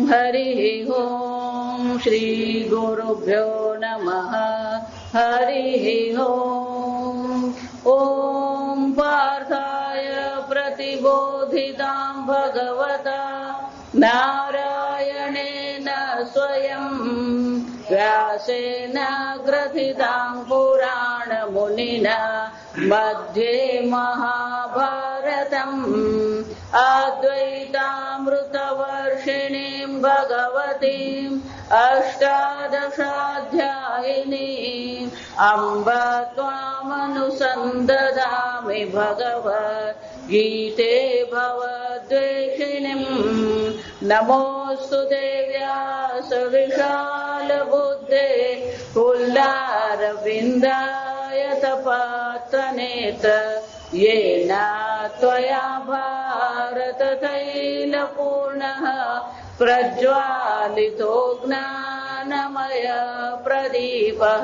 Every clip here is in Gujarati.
हरिः ओम् श्री गुरुभ्यो नमः हरिः ओम् ॐ पार्थाय प्रतिबोधितां भगवता नारायणेन स्वयं व्यासेन ग्रथितां पुराणमुनिना मध्ये महाभारतम् अद्वैतामृतवर्षिणीं भगवतीम् अष्टादशाध्यायिनीम् अम्ब त्वामनुसन्दधामि भगवद्गीते भवद्वेषिणीम् नमोऽस्तु देव्यास विशालबुद्धे पुल्लारविन्दाय तपात्रनेत्र येन त्वया भारततैलपूर्णः प्रज्वालितो ज्ञानमय प्रदीपः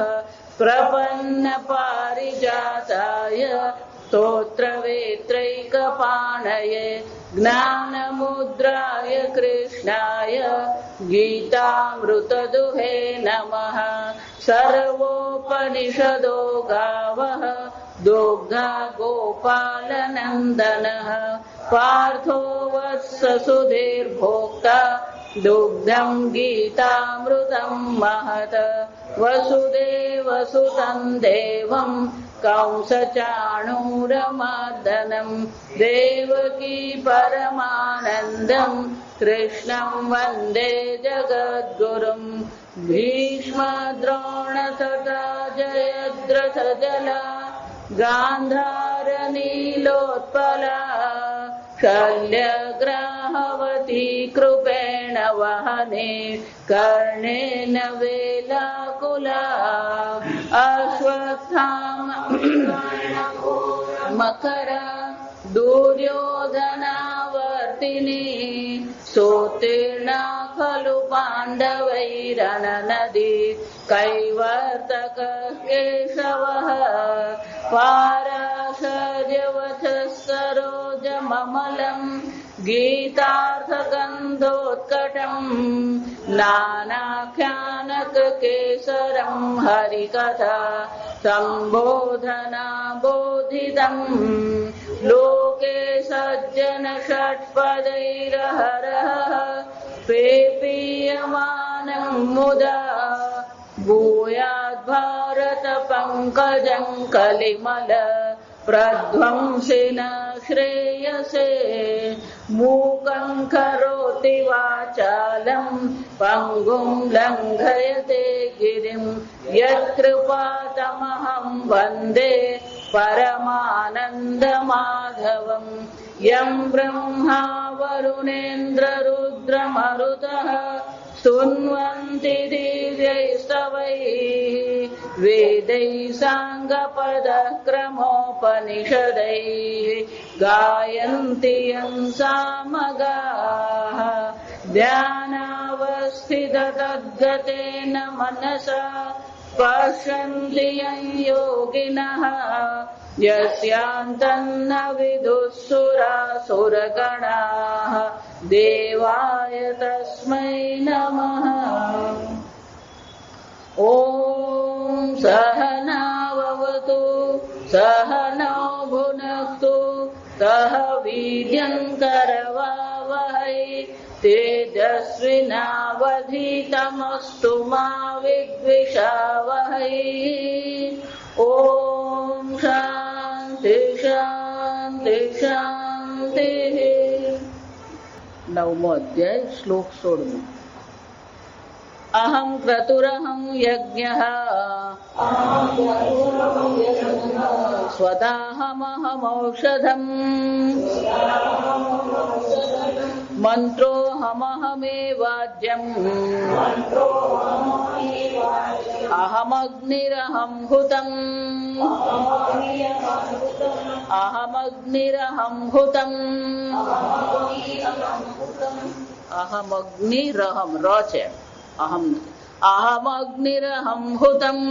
प्रपन्नपारिजाताय स्तोत्रवेत्रैकपाणये ज्ञानमुद्राय कृष्णाय गीतामृतदुहे नमः। सर्वोपनिषदो गावः दुग्धा गोपालनन्दनः पार्थो वत्ससुधीर्भोक्ता दुग्धं गीतामृतं महत् वसुदेवसुतं देवं कंसचाणूरमर्दनं देवकी परमानन्दं कृष्णं वन्दे जगद्गुरुं भीष्मद्रोणतथा जयद्रथजला गान्धारनीलोत्पला शल्यग्राहवती कृपेण वहने कर्णेन वेलाकुला अश्वत्थामा मकरा दुर्योधनावर्तिनी सोत्तीर्णा खलु पाण्डवैरणनदी कैवर्तक केशवः पाराशर्यवचः सरोजममलम् गीतार्थगन्धोत्कटम् नानाख्यानककेसरम् हरिकथा सम्बोधना बोधितम् लोके सज्जन षट्पदैरहरः पेपीयमानम् मुदा भूयाद्भारत पङ्कजं कलिमल प्रध्वंसिन श्रेयसे मूकं करोति वाचालं पङ्गुं लङ्घयते गिरिं यत्कृपातमहं वन्दे परमानन्दमाधवं यं ब्रह्मा वरुणेन्द्ररुद्रमरुतः स्तुन्वन्ति दिव्यैस्तवैः वेदैः साङ्गपदक्रमोपनिषदैः गायन्ति यं सामगाः ध्यानावस्थिततद्गतेन मनसा पश्यन्ति यं योगिनः यस्यान्तन्न विदुःसुरासुरगणाः देवाय तस्मै नमः। ॐ सहनाववतु सहनौ भुनक्तु सह वीर्यं करवावहै तेजस्विनावधीतमस्तु मा विद्विषावहै। ॐ शान्ति शान्ति शान्तिः। नवमो अध्याय श्लोक 16। अहं क्रतुरहं यज्ञः स्वदाहमहमौषधम् मन्त्रोऽहमहमेवाज्यम् अहमग्निरहं हुतम् अहमग्निरहं हुतम् अहमग्निरहं रोचे अहमग्निरहं हुतम्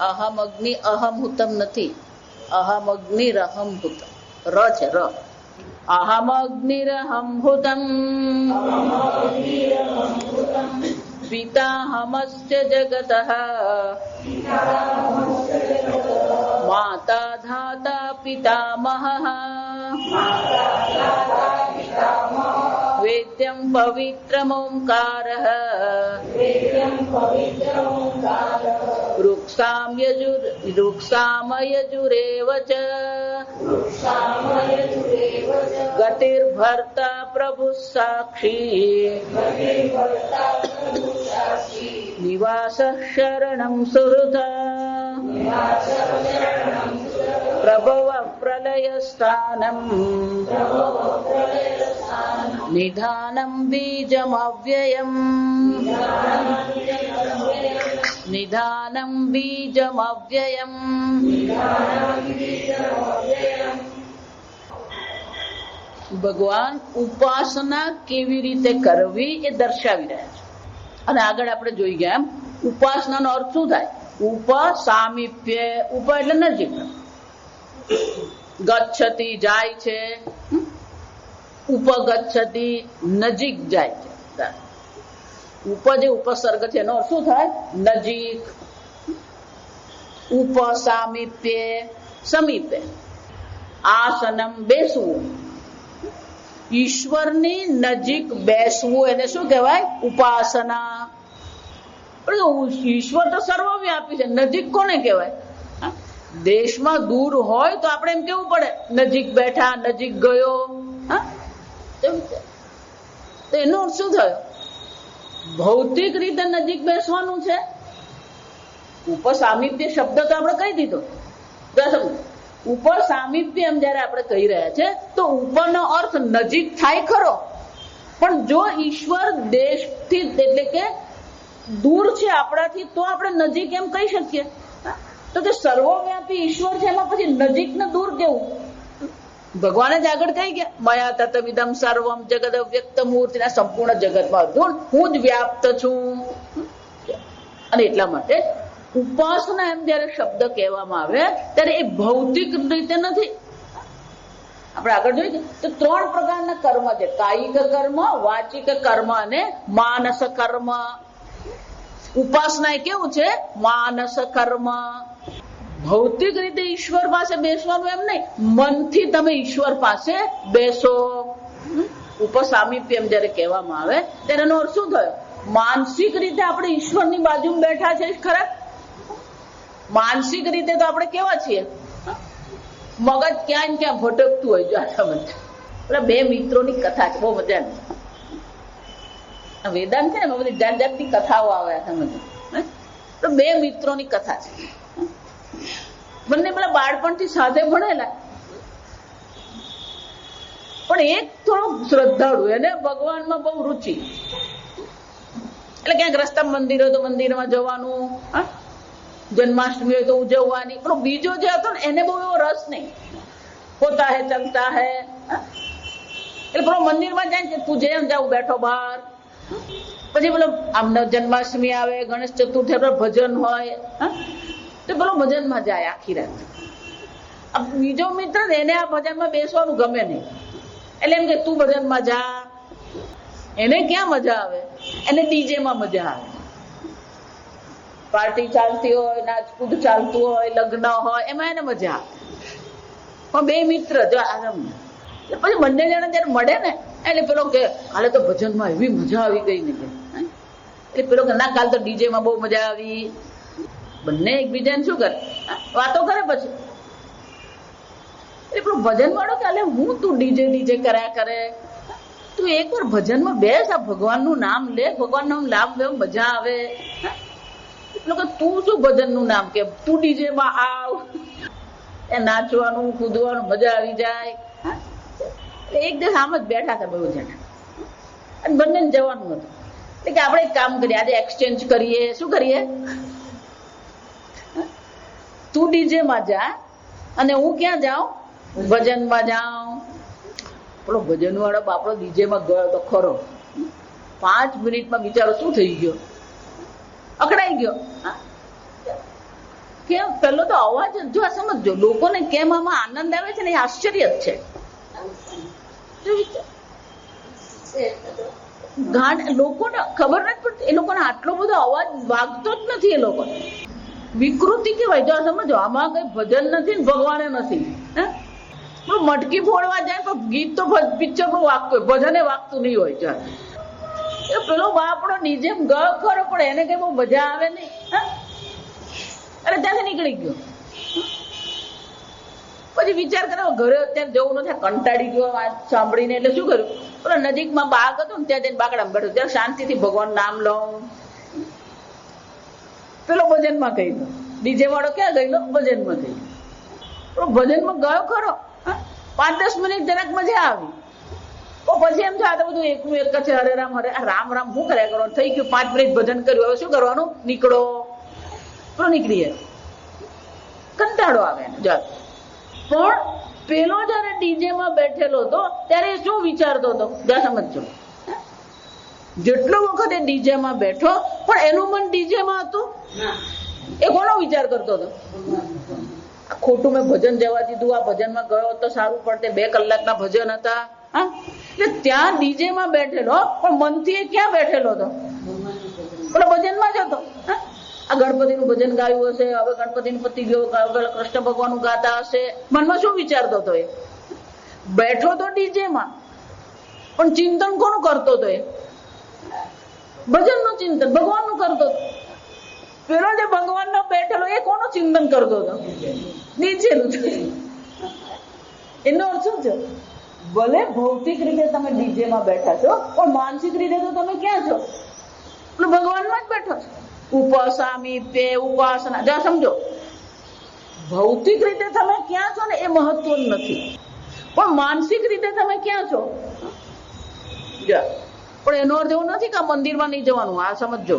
अहमग्नि अहम हुतम નથી अहमग्निरहं हुतम र છે र અહમગ્નિરહમ હુતમ પિતાહમસ્ય જગતઃ માતા ધાતા પિતામહઃ વેદ્યં પવિત્રમોંકારઃ વૃક્ષામયજુરેવ ચ ગતિર્ભર્તા પ્રભુઃ સાક્ષી નિવાસઃ શરણં સુહૃદઃ પ્રભવઃ પ્રલયસ્થાનમ નિધાનમ બીજમવ્યયમ નિધાનમ બીજમવ્યયમ. ભગવાન ઉપાસના કેવી રીતે કરવી એ દર્શાવી રહ્યા છે. અને આગળ આપણે જોઈ ગયા એમ ઉપાસનાનો અર્થ શું થાય? ઉપ સામીપ્ય. ઉપ એટલે નજીક. ગચ્છતિ જાય છે, ઉપગચ્છતિ નજીક જાય છે. ઉપ જે ઉપસર્ગ છે એનો શું થાય? નજીક. ઉપ સામીપ્ય સમીપે. આસનમ બેસવું. ઈશ્વરની નજીક બેસવું એને શું કહેવાય? ઉપાસના. ઈશ્વર તો સર્વવ્યાપી છે, નજીક કોને કહેવાય? દેશમાં દૂર હોય તો આપણે એમ કેવું પડે નજીક બેઠા, નજીક ગયો. તો એનો અર્થ શું થયો? ભૌતિક રીતે નજીક બેસવાનું છે. ઉપર સામીપ્ય શબ્દ તો આપણે કહી દીધો. ઉપર સામીપ્ય એમ જયારે આપણે કહી રહ્યા છે તો ઉપરનો અર્થ નજીક થાય ખરો, પણ જો ઈશ્વર દેશથી એટલે કે દૂર છે આપણાથી તો આપણે નજીક એમ કહી શકીએ. તો તે સર્વવ્યાપી ઈશ્વર છે એમાં પછી નજીક ને દૂર કેવું? ભગવાને જ આગળ કહી ગયા મયા તતમિદમ સર્વમ જગદ વ્યક્ત મૂર્તિના સંપૂર્ણ જગતમાં હું જ વ્યાપ્ત છું. અને એટલા માટે ઉપાસના એમ જયારે શબ્દ કહેવામાં આવે ત્યારે એ ભૌતિક રીતે નથી. આપણે આગળ જોઈએ તો 3 પ્રકારના કર્મ છે: કાયિક કર્મ, વાચિક કર્મ અને માનસ કર્મ. ઉપાસના એ કેવું છે? માનસ કર્મ. ભૌતિક રીતે ઈશ્વર પાસે બેસવાનું એમ નહીં, મનથી તમે ઈશ્વર પાસે બેસો. ઉપસામીપ્ય એમ જયારે કહેવામાં આવે ત્યારે એનો અર્થ શું થયો? માનસિક રીતે આપણે ઈશ્વરની બાજુમાં બેઠા છે ખરા. માનસિક રીતે તો આપણે કેવા છીએ? મગજ ક્યાં ને ક્યાં ભટકતું હોય. જો આ 2 મિત્રોની કથા છે, બહુ મજાની. વેદાંત છે ને બધી જાત જાતની કથાઓ આવે સમજ. તો 2 મિત્રોની કથા છે. બંને પેલા બાળપણથી સાથે ભણેલા, પણ એક થોડો શ્રદ્ધાળુ, એને ભગવાનમાં બહુ રુચિ. એટલે ક્યાંક રસ્તા મંદિર હોય તો મંદિરમાં જવાનું, જન્માષ્ટમી હોય તો ઉજવવાની. પણ બીજો જે હતો ને એને બહુ એવો રસ નહીં. હોતા હે ચલતા હે. એટલે પેલો મંદિરમાં જાય કે તું જેમ જાવ બેઠો બહાર. પછી પેલો આમ જન્માષ્ટમી આવે, ગણેશ ચતુર્થી ભજન હોય તો પેલો ભજનમાં જાય આખી રાત. બીજો મિત્ર એને આ ભજનમાં બેસવાનું ગમે નહીં. એટલે એમ કે તું ભજનમાં જા. એને ક્યાં મજા આવે? એને ડીજેમાં મજા આવે. પાર્ટી ચાલતી હોય, નાચકૂદ ચાલતું હોય, લગ્ન હોય, એમાં એને મજા આવે. પણ 2 મિત્ર જો આરામ. પછી બંને જણા જયારે મળે ને એટલે પેલો કે કાલે તો ભજનમાં એવી મજા આવી ગઈ ને. એટલે પેલો કે ના કાલે તો ડીજેમાં બહુ મજા આવી. બંને એકબીજાને શું કરે? વાતો કરે. પછી એટલે પેલો ભજન વાળો કે હું તું ડીજે કર્યા કરે. તું એકવાર ભજનમાં બેસ, આ ભગવાનનું નામ લે, ભગવાનનું નામ લે, મજા આવે. એટલે કે તું શું ભજનનું નામ કે? તું ડીજેમાં આવ, એ નાચવાનું કૂદવાનું મજા આવી જાય. એક દિવસ આમ જ બેઠા હતા 2 જણા અને બંને જવાનું હતું. એટલે કે આપણે એક કામ કરીએ, આજે એક્સચેન્જ કરીએ. શું કરીએ? તું ડીજેમાં જા અને હું ક્યાં જાઉં? ભજનમાં જાઉં. પેલો ભજન વાળો બાપડો ડીજેમાં ગયો તો ખરો. 5 મિનિટમાં બિચારો શું થઈ ગયો? અકળાઈ ગયો. કેમ? પેલો તો અવાજ જો આ સમજો, લોકોને કેમ આમાં આનંદ આવે છે ને એ આશ્ચર્ય જ છે. લોકોને ખબર નથી પડતી, એ લોકોને આટલો બધો અવાજ વાગતો જ નથી. એ લોકો વિકૃતિ કેવાય. જો સમજો, આમાં કઈ ભજન નથી ને ભગવાને નથી. મટકી ફોડવા જાય તો ગીત તો પિક્ચર નું વાગતું હોય, ભજને વાગતું નહીં હોય. ચાલ એ પેલો બાપડો નીચે ગયો ખરો, પણ એને કઈ બહુ મજા આવે નહીં. અરે ત્યાંથી નીકળી ગયો. પછી વિચાર કર્યો ઘરે અત્યારે જવું નથી, કંટાળી ગયો સાંભળીને. એટલે શું કર્યું, પેલો નજીકમાં બાગ હતો ને ત્યાં જઈને બાકડામાં બેઠો, ત્યાં શાંતિથી ભગવાન નામ લઉં. પેલો ભજનમાં ગયેલો, ડીજે વાળો ક્યાં ગયેલો, ભજનમાં ગયેલો. ભજનમાં ગયો ખરો, 5-10 મિનિટ જરાક મજા આવી. તો પછી એમ થાય બધું એકનું એક છે, હરે રામ રામ રામ શું કર્યા કરવાનું, થઈ ગયું. 5 મિનિટ ભજન કર્યું, હવે શું કરવાનું, નીકળો. તો નીકળીએ, કંટાળો આવે જાત. પણ પેલો જયારે ડીજે માં બેઠેલો હતો ત્યારે શું વિચારતો હતો, સમજો. જેટલો વખત એ ડીજે માં બેઠો, પણ એનું મન ડીજે માં હતું. એ કોનો વિચાર કરતો હતો, ખોટું મેં ભજન જવા દીધું, આ ભજનમાં ગયો તો સારું પડતે. 2 કલાકના ભજન હતા. એટલે ત્યાં ડીજે માં બેઠેલો, પણ મનથી એ ક્યાં બેઠેલો હતો, પેલો ભજનમાં જ હતો. આ ગણપતિનું ભજન ગાયું હશે, હવે ગણપતિનું પતી ગયો, કૃષ્ણ ભગવાનનું ગાતા હશે. મનમાં શું વિચારતો હતો, એ બેઠો તો ડીજે માં, પણ ચિંતન કોનું કરતો હતો, એ ભજનનું ચિંતન ભગવાનનું કરતો હતો. પેલો જે ભગવાનનો બેઠેલો એ કોનું ચિંતન કરતો હતો, નીચેનું. એનો અર્થ શું છે, ભલે ભૌતિક રીતે તમે ડીજે માં બેઠા છો, પણ માનસિક રીતે તો તમે ક્યાં છો, ભગવાનમાં જ બેઠો છો. ઉપાસામી પે ઉપાસના. જા સમજો, ભૌતિક રીતે તમે ક્યાં છો ને એ મહત્વનું નથી, પણ માનસિક રીતે તમે ક્યાં છો. પણ એનો અર્થ એવો નથી કે આ મંદિરમાં નહીં જવાનું. આ સમજો,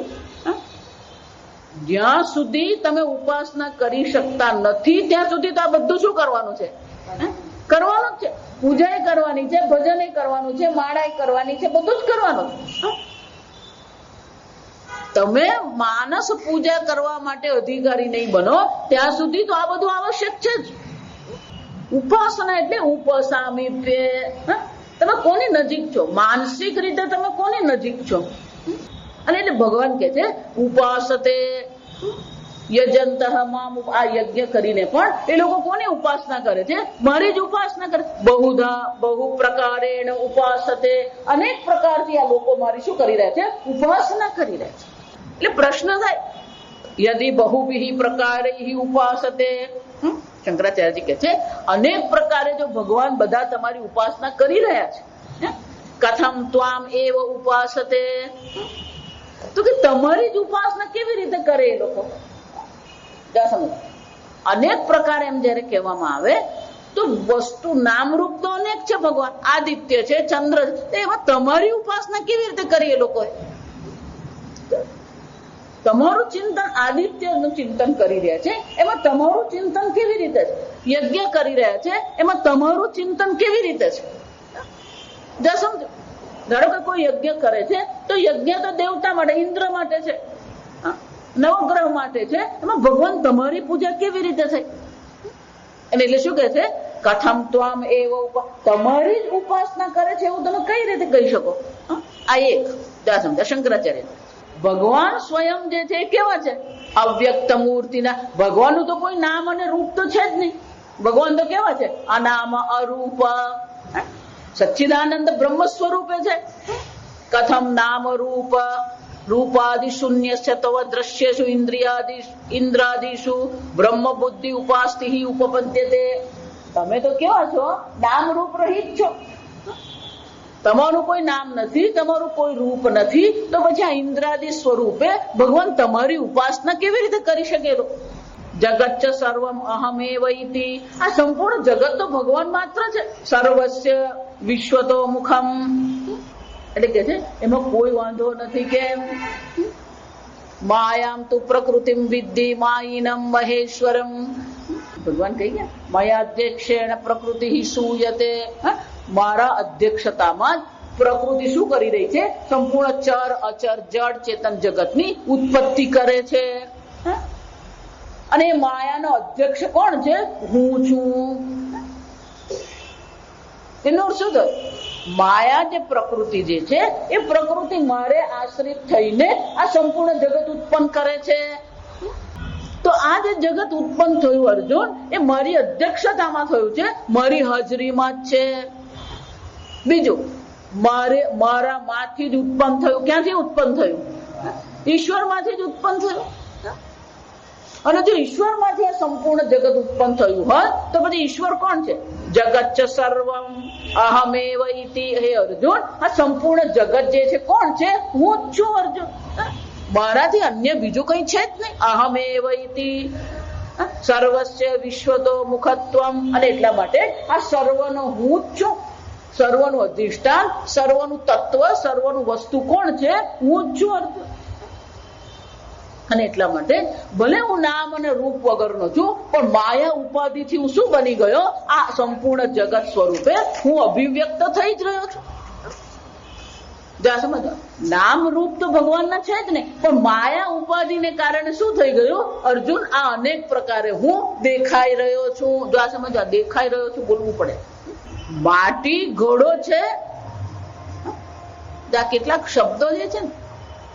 જ્યાં સુધી તમે ઉપાસના કરી શકતા નથી ત્યાં સુધી તો આ બધું શું કરવાનું છે, કરવાનું જ છે. પૂજા કરવાની છે, ભજન કરવાનું છે, માળા કરવાની છે, બધું જ કરવાનું છે. તમે માનસ પૂજા કરવા માટે અધિકારી નહીં બનો ત્યાં સુધી તો આ બધું આવશ્યક છે જ. ઉપાસના એટલે ઉપસામીપ્ય. તમે કોની નજીક છો, માનસિક રીતે તમે કોની નજીક છો. અને એટલે ભગવાન કે છે ઉપાસતે યજંત મામ. આ યજ્ઞ કરીને પણ એ લોકો કોની ઉપાસના કરે છે, મારી જ ઉપાસના કરે. બહુધા બહુ પ્રકારેણ ઉપાસતે. અનેક પ્રકારથી આ લોકો મારી શું કરી રહ્યા છે, ઉપાસના કરી રહ્યા છે. એટલે પ્રશ્ન થાય, યદિ બહુભિઃ પ્રકારૈઃ ઉપાસતે. શંકરાચાર્યજી કે છે અનેક પ્રકારે જો ભગવાન બધા તમારી ઉપાસના કરી રહ્યા છે, કથમ ત્વામ એવ ઉપાસતે. તો કે તમારી જ ઉપાસના કેવી રીતે કરે એ લોકો. અનેક પ્રકાર એમ જયારે કહેવામાં આવે તો વસ્તુ નામરૂપ તો અનેક છે. ભગવાન આદિત્ય છે, ચંદ્ર છે, એમાં તમારી ઉપાસના કેવી રીતે કરી એ લોકો. તમારું ચિંતન આદિત્યનું ચિંતન કરી રહ્યા છે, એમાં તમારું ચિંતન કેવી રીતે છે. યજ્ઞ કરી રહ્યા છે, એમાં તમારું ચિંતન કેવી રીતે છે. સમજો, ધારો કે કોઈ યજ્ઞ કરે છે તો યજ્ઞ તો દેવતા માટે, ઇન્દ્ર માટે છે, નવગ્રહ માટે છે. એમાં ભગવાન તમારી પૂજા કેવી રીતે થઈ. એટલે શું કે છે, કથમ ત્વામ એવ. તમારી જ ઉપાસના કરે છે એવું તમે કઈ રીતે કહી શકો. આ એક સમજા શંકરાચાર્ય. ભગવાન સ્વયં જે છે એ કેવા છે, અવ્યક્ત મૂર્તિના. ભગવાનનું તો કોઈ નામ અને રૂપ તો છે જ નહીં. ભગવાન તો કેવા છે, અનામ અરૂપ, સચ્ચિદાનંદ બ્રહ્મ સ્વરૂપે છે. કથમ નામ રૂપ રૂપાદિ શૂન્ય તવ દ્રશ્યેષુ ઇન્દ્રાદિષુ બ્રહ્મ બુદ્ધિ ઉપાસ્તિ ઉપપદ્યતે. તમે તો કેવા છો, નામ રૂપ રહિત છો. તમારું કોઈ નામ નથી, તમારું કોઈ રૂપ નથી, તો પછી આ ઇન્દ્રાદિ સ્વરૂપે ભગવાન તમારી ઉપાસના કેવી રીતે કરી શકેલો. જગત સર્વમ અહમેવ ઇતિ. આ સંપૂર્ણ જગત તો ભગવાન માત્ર છે. સર્વસ્ય વિશ્વતો મુખમ. એટલે કે છે એમાં કોઈ વાંધો નથી. કે માયામ તુ પ્રકૃતિમ વિદ્ધિ માયિનમ મહેશ્વરમ. ભગવાન કહી ગયા મયાધ્યક્ષેણ પ્રકૃતિ સૂયતે. મારા અધ્યક્ષતામાં જ પ્રકૃતિ શું કરી રહી છે, સંપૂર્ણ ચર અચર જડ ચેતન જગતની ઉત્પત્તિ કરે છે. અને એ માયાનો અધ્યક્ષ કોણ છે, હું છું. એનો અર્થ શું થયો? માયા જે પ્રકૃતિ જે છે એ પ્રકૃતિ મારે આશ્રિત થઈને આ સંપૂર્ણ જગત ઉત્પન્ન કરે છે. તો આ જે જગત ઉત્પન્ન થયું અર્જુન, એ મારી અધ્યક્ષતામાં થયું છે, મારી હાજરીમાં જ છે. બીજું, મારા માંથી જ ઉત્પન્ન થયું. ક્યાંથી ઉત્પન્ન થયું? ઈશ્વર માંથી જ ઉત્પન્ન થયું. અને જો ઈશ્વર માંથી આ સંપૂર્ણ જગત ઉત્પન્ન થયું હોય તો પછી ઈશ્વર કોણ છે? જગત ચ સર્વમ અહમેવ ઇતિ. હે અર્જુન, આ સંપૂર્ણ જગત જે છે કોણ છે? હું જ છું અર્જુન. મારાથી અન્ય બીજું કઈ છે જ નહીં. અહમેવ ઇતિ સર્વસ્ય વિશ્વતો મુખત્વમ. અને એટલા માટે આ સર્વનો હું જ છું. સર્વનું અધિષ્ઠાન, સર્વનું તત્વ, સર્વનું વસ્તુ કોણ છે? હું જ છું અર્જુન. અને એટલા માટે ભલે હું નામ અને રૂપ વગરનો છું, પણ માયા ઉપાધિથી હું શું બની ગયો? આ સંપૂર્ણ જગત સ્વરૂપે હું અભિવ્યક્ત થઈ જ રહ્યો છું. સમજો, નામ રૂપ તો ભગવાનના છે જ નહીં, પણ માયા ઉપાધિને કારણે શું થઈ ગયું અર્જુન? આ અનેક પ્રકારે હું દેખાઈ રહ્યો છું. જો આ સમજો, દેખાઈ રહ્યો છું બોલવું પડે. માટી ઘડો છે. કેટલાક શબ્દો જે છે ને,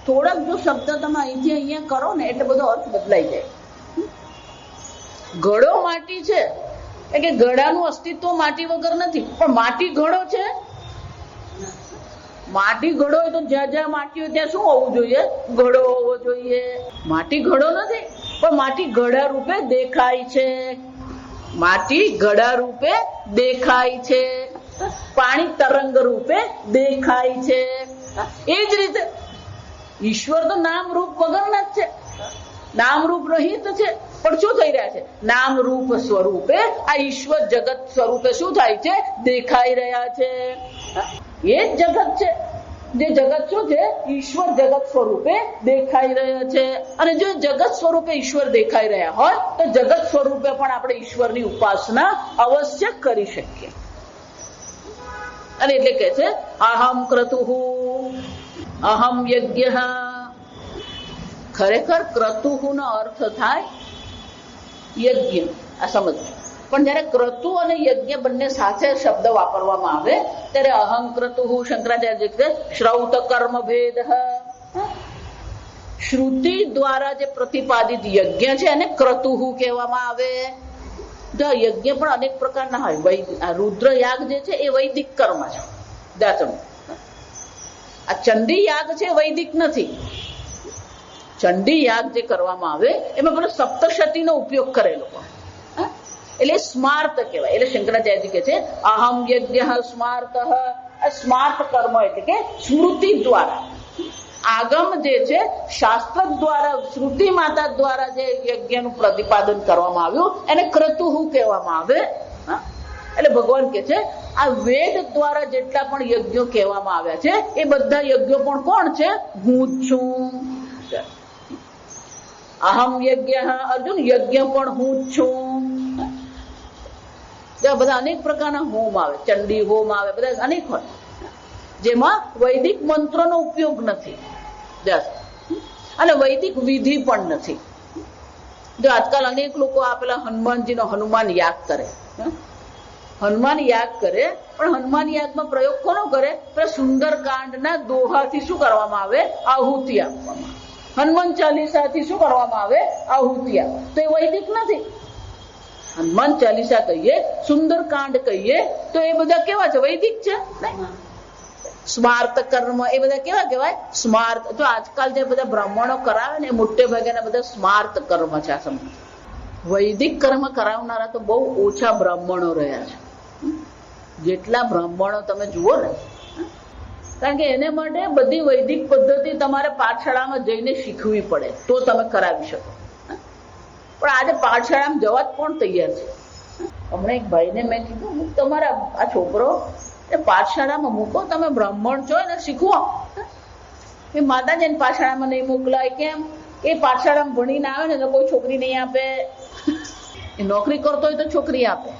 થોડાક જો શબ્દ તમે અહીંથી અહીંયા કરો ને એટલે બધો અર્થ બદલાઈ જાય. ઘડો માટી છે એટલે ઘડાનું અસ્તિત્વ માટી વગર નથી, પણ માટી ઘડો છે. માટી ઘડો હોય તો જ્યાં જ્યાં માટી હોય ત્યાં શું હોવું જોઈએ? ઘડો હોવો જોઈએ. માટી ઘડો નથી, પણ માટી ઘડા રૂપે દેખાય છે. માટી ઘડા રૂપે દેખાય છે. પાણી તરંગ રૂપે દેખાય છે. એ જ રીતે ઈશ્વર તો નામ રૂપ વગરના જ છે, નામ રૂપ રહિત છે. પણ શું થઈ રહ્યા છે? નામ રૂપ સ્વરૂપે આ ઈશ્વર જગત સ્વરૂપે શું થાય છે? દેખાઈ રહ્યા છે. એ જ જગત છે. જે જગત શું છે? ઈશ્વર જગત સ્વરૂપે દેખાઈ રહ્યા છે. અને જો જગત સ્વરૂપે ઈશ્વર દેખાઈ રહ્યા હોય તો જગત સ્વરૂપે પણ આપણે ઈશ્વરની ઉપાસના અવશ્ય કરી શકીએ. અને એટલે કે છે અહમ ક્રતુઃ અહમ યજ્ઞ. ખરેખર ક્રતુઃ નો અર્થ થાય યજ્ઞ. આ સમજ. પણ જયારે ક્રતુ અને યજ્ઞ બંને સાથે શબ્દ વાપરવામાં આવે ત્યારે અહમ ક્રતુઃ, શંકરાચાર્ય શ્રૌત કર્મ ભેદ. શ્રુતિ દ્વારા જે પ્રતિપાદિત યજ્ઞ છે એને ક્રતુઃ કહેવામાં આવે. યજ્ઞ પણ અનેક પ્રકારના હોય. રુદ્ર યાગ જે છે એ વૈદિક કર્મ છે. આ ચંડી યાગ છે વૈદિક નથી. ચંડી યાગ જે કરવામાં આવે એમાં પેલો સપ્તશતીનો ઉપયોગ કરેલો, એટલે સ્માર્ત કહેવાય. એટલે શંકરાચાર્ય કહે છે અહમ યજ્ઞ સ્માર્ત. સ્માર્ત કર્મ એટલે કે સ્મૃતિ દ્વારા, આગમ જે છે શાસ્ત્ર દ્વારા, શ્રુતિ માતા દ્વારા જે યજ્ઞનું પ્રતિપાદન કરવામાં આવ્યું એને ક્રતુઃ કહેવામાં આવે. એટલે ભગવાન કે છે આ વેદ દ્વારા જેટલા પણ યજ્ઞો કહેવામાં આવ્યા છે એ બધા યજ્ઞો પણ કોણ છે? હું જ છું. અહમ યજ્ઞ. અર્જુન, યજ્ઞ પણ હું જ છું. બધા અનેક પ્રકારના હોમ આવે, ચંડી હોમ આવે, બધા અનેક હોય જેમાં વૈદિક મંત્રોનો ઉપયોગ નથી અને વૈદિક વિધિ પણ નથી. જો આજકાલ અનેક લોકો આપેલા હનુમાનજીનો હનુમાન યાગ કરે, હનુમાન યાગ કરે, પણ હનુમાન યાગમાં પ્રયોગ કોનો કરે? સુંદરકાંડના દોહાથી શું કરવામાં આવે? આહુતિ આપવામાં. હનુમાન ચાલીસાથી શું કરવામાં આવે? આહુતિ આપ. તો એ વૈદિક નથી. હનુમાન ચાલીસા કહીએ, સુંદરકાંડ કહીએ તો એ બધા કેવા છે? વૈદિક છે. સ્માર્ત કર્મ એ બધા કેવા કહેવાય? સ્માર્ત. જો આજકાલ જે બધા બ્રાહ્મણો કરાવે ને એ મોટે ભાગેના બધા સ્માર્ત કર્મ છે. આ સમજ. વૈદિક કર્મ કરાવનારા તો બહુ ઓછા બ્રાહ્મણો રહ્યા છે. જેટલા બ્રાહ્મણો તમે જુઓ ને, કારણ કે એને માટે બધી વૈદિક પદ્ધતિ તમારે પાઠશાળામાં જઈને શીખવી પડે તો તમે કરાવી શકો. પણ આજે પાઠશાળામાં જવા જ કોણ તૈયાર છે? હમણાં એક ભાઈને મેં કીધું તમારા આ છોકરો એ પાઠશાળામાં મૂકો, તમે બ્રાહ્મણ છો ને શીખવો. એ માતાજીને પાઠશાળામાં નહીં મોકલાય. કેમ? એ પાઠશાળામાં ભણીને આવે ને તો કોઈ છોકરી નહીં આપે. એ નોકરી કરતો હોય તો છોકરી આપે.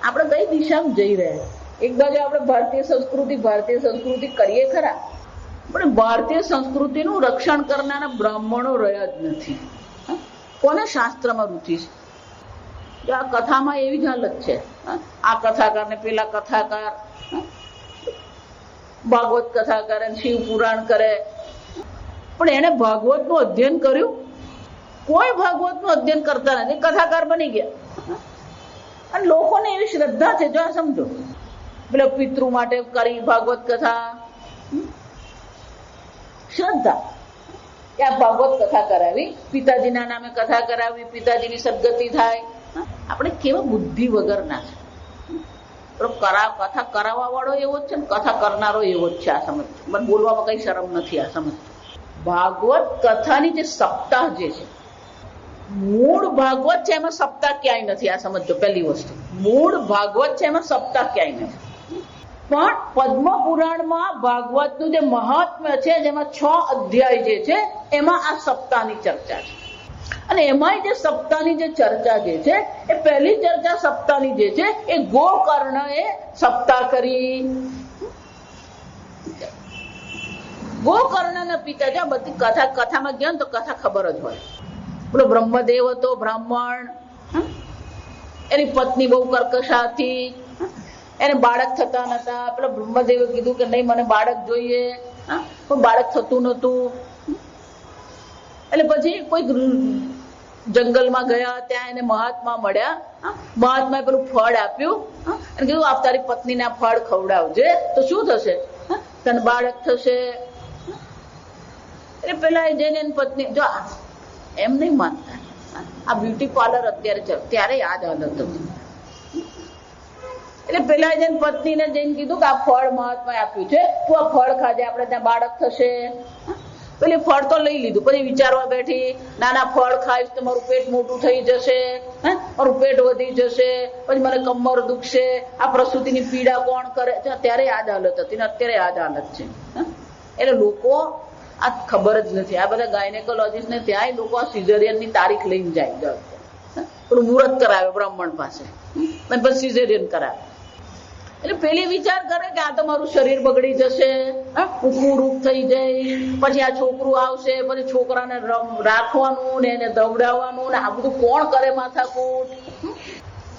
આપણે કઈ દિશામાં જઈ રહ્યા? એક બાજુ આપણે ભારતીય સંસ્કૃતિ કરીએ ખરા, પણ ભારતીય સંસ્કૃતિનું રક્ષણ કરનારા બ્રાહ્મણો રહ્યા જ નથી. કોને શાસ્ત્રમાં રુચિ છે? આ કથામાં એવી જ હાલત છે. આ કથાકાર ને પેલા કથાકાર ભાગવત કથા કરે, શિવ પુરાણ કરે, પણ એને ભાગવત નું અધ્યયન કર્યું? કોઈ ભાગવત નું અધ્યયન કરતા નથી, કથાકાર બની ગયા. અને લોકોને એવી શ્રદ્ધા છે, જો આ સમજો, પેલા પિતૃ માટે કરી ભાગવત કથા, શ્રદ્ધા કે આ ભાગવત કથા કરાવી, પિતાજીના નામે કથા કરાવી, પિતાજીની સદગતિ થાય. આપણે કેવા બુદ્ધિ વગરના છે. કથા કરાવવા વાળો એવો જ છે ને કથા કરનારો એવો જ છે. આ સમજ, મને બોલવામાં કઈ શરમ નથી. આ સમજ, ભાગવત કથાની જે સપ્તાહ જે છે, મૂળ ભાગવત છે, એમાં સપ્તાહ ક્યાંય નથી. આ સમજો, પહેલી વસ્તુ, મૂળ ભાગવત છે, એમાં સપ્તાહ ક્યાંય નથી. પણ પદ્મ પુરાણમાં ભાગવતનું જે મહાત્મ્ય છે, જેમાં 6 અધ્યાય જે છે, એમાં આ સપ્તાહની ચર્ચા છે. અને એમાં જે સપ્તાહની જે ચર્ચા જે છે, એ પહેલી ચર્ચા સપ્તાહની જે છે, એ ગોકર્ણ એ સપ્તાહ કરી. ગોકર્ણના પિતા, જો બધી કથામાં ગયા તો કથા ખબર જ હોય. પેલો બ્રહ્મદેવ હતો, બ્રાહ્મણ, એની પત્ની બહુ કર્કશા હતી, એને બાળક થતા નતા. પેલા બ્રહ્મદેવે કીધું કે નહીં, મને બાળક જોઈએ, પણ બાળક થતું નતું. એટલે પછી કોઈ જંગલમાં ગયા, ત્યાં એને મહાત્મા મળ્યા. મહાત્માએ પેલું ફળ આપ્યું અને કીધું આપ તારી પત્નીને આ ફળ ખવડાવજે તો શું થશે, તને બાળક થશે. એટલે પેલા જઈને એની પત્ની, જો એમ નહીં માનતા, આ બ્યુટી પાર્લર અત્યારે ચાલ, ત્યારે યાદ હાલત હતી. એટલે પેલા જઈને પત્નીને જઈને કીધું કે આ ફળ મહાત્માએ આપ્યું છે, તું આ ફળ ખાજે, આપણે ત્યાં બાળક થશે. પેલી ફળ તો લઈ લીધું. પછી વિચારવા બેઠી, નાના ફળ ખાઈશ તો મારું પેટ મોટું થઈ જશે, મારું પેટ વધી જશે, પછી મને કમર દુખશે, આ પ્રસૂતિની પીડા કોણ કરે. ત્યારે યાદ હાલત હતી ને અત્યારે યાદ હાલત છે. એટલે લોકો આ ખબર જ નથી. આ બધા ગાયનેકોલોજીસ્ટ ને ત્યાંય લોકો આ સિઝેરિયન ની તારીખ લઈને જાય, પેલું મુહૂર્ત કરાવે બ્રાહ્મણ પાસે, પછી સિઝેરિયન કરાવે. એટલે પેલી વિચાર કરે કે આ તો મારું શરીર બગડી જશે, હું કુરૂપ થઈ જઈશ, પછી આ છોકરું આવશે, પછી છોકરાને રાખવાનું ને એને દવડાવવાનું ને આ બધું કોણ કરે માથાકૂટ.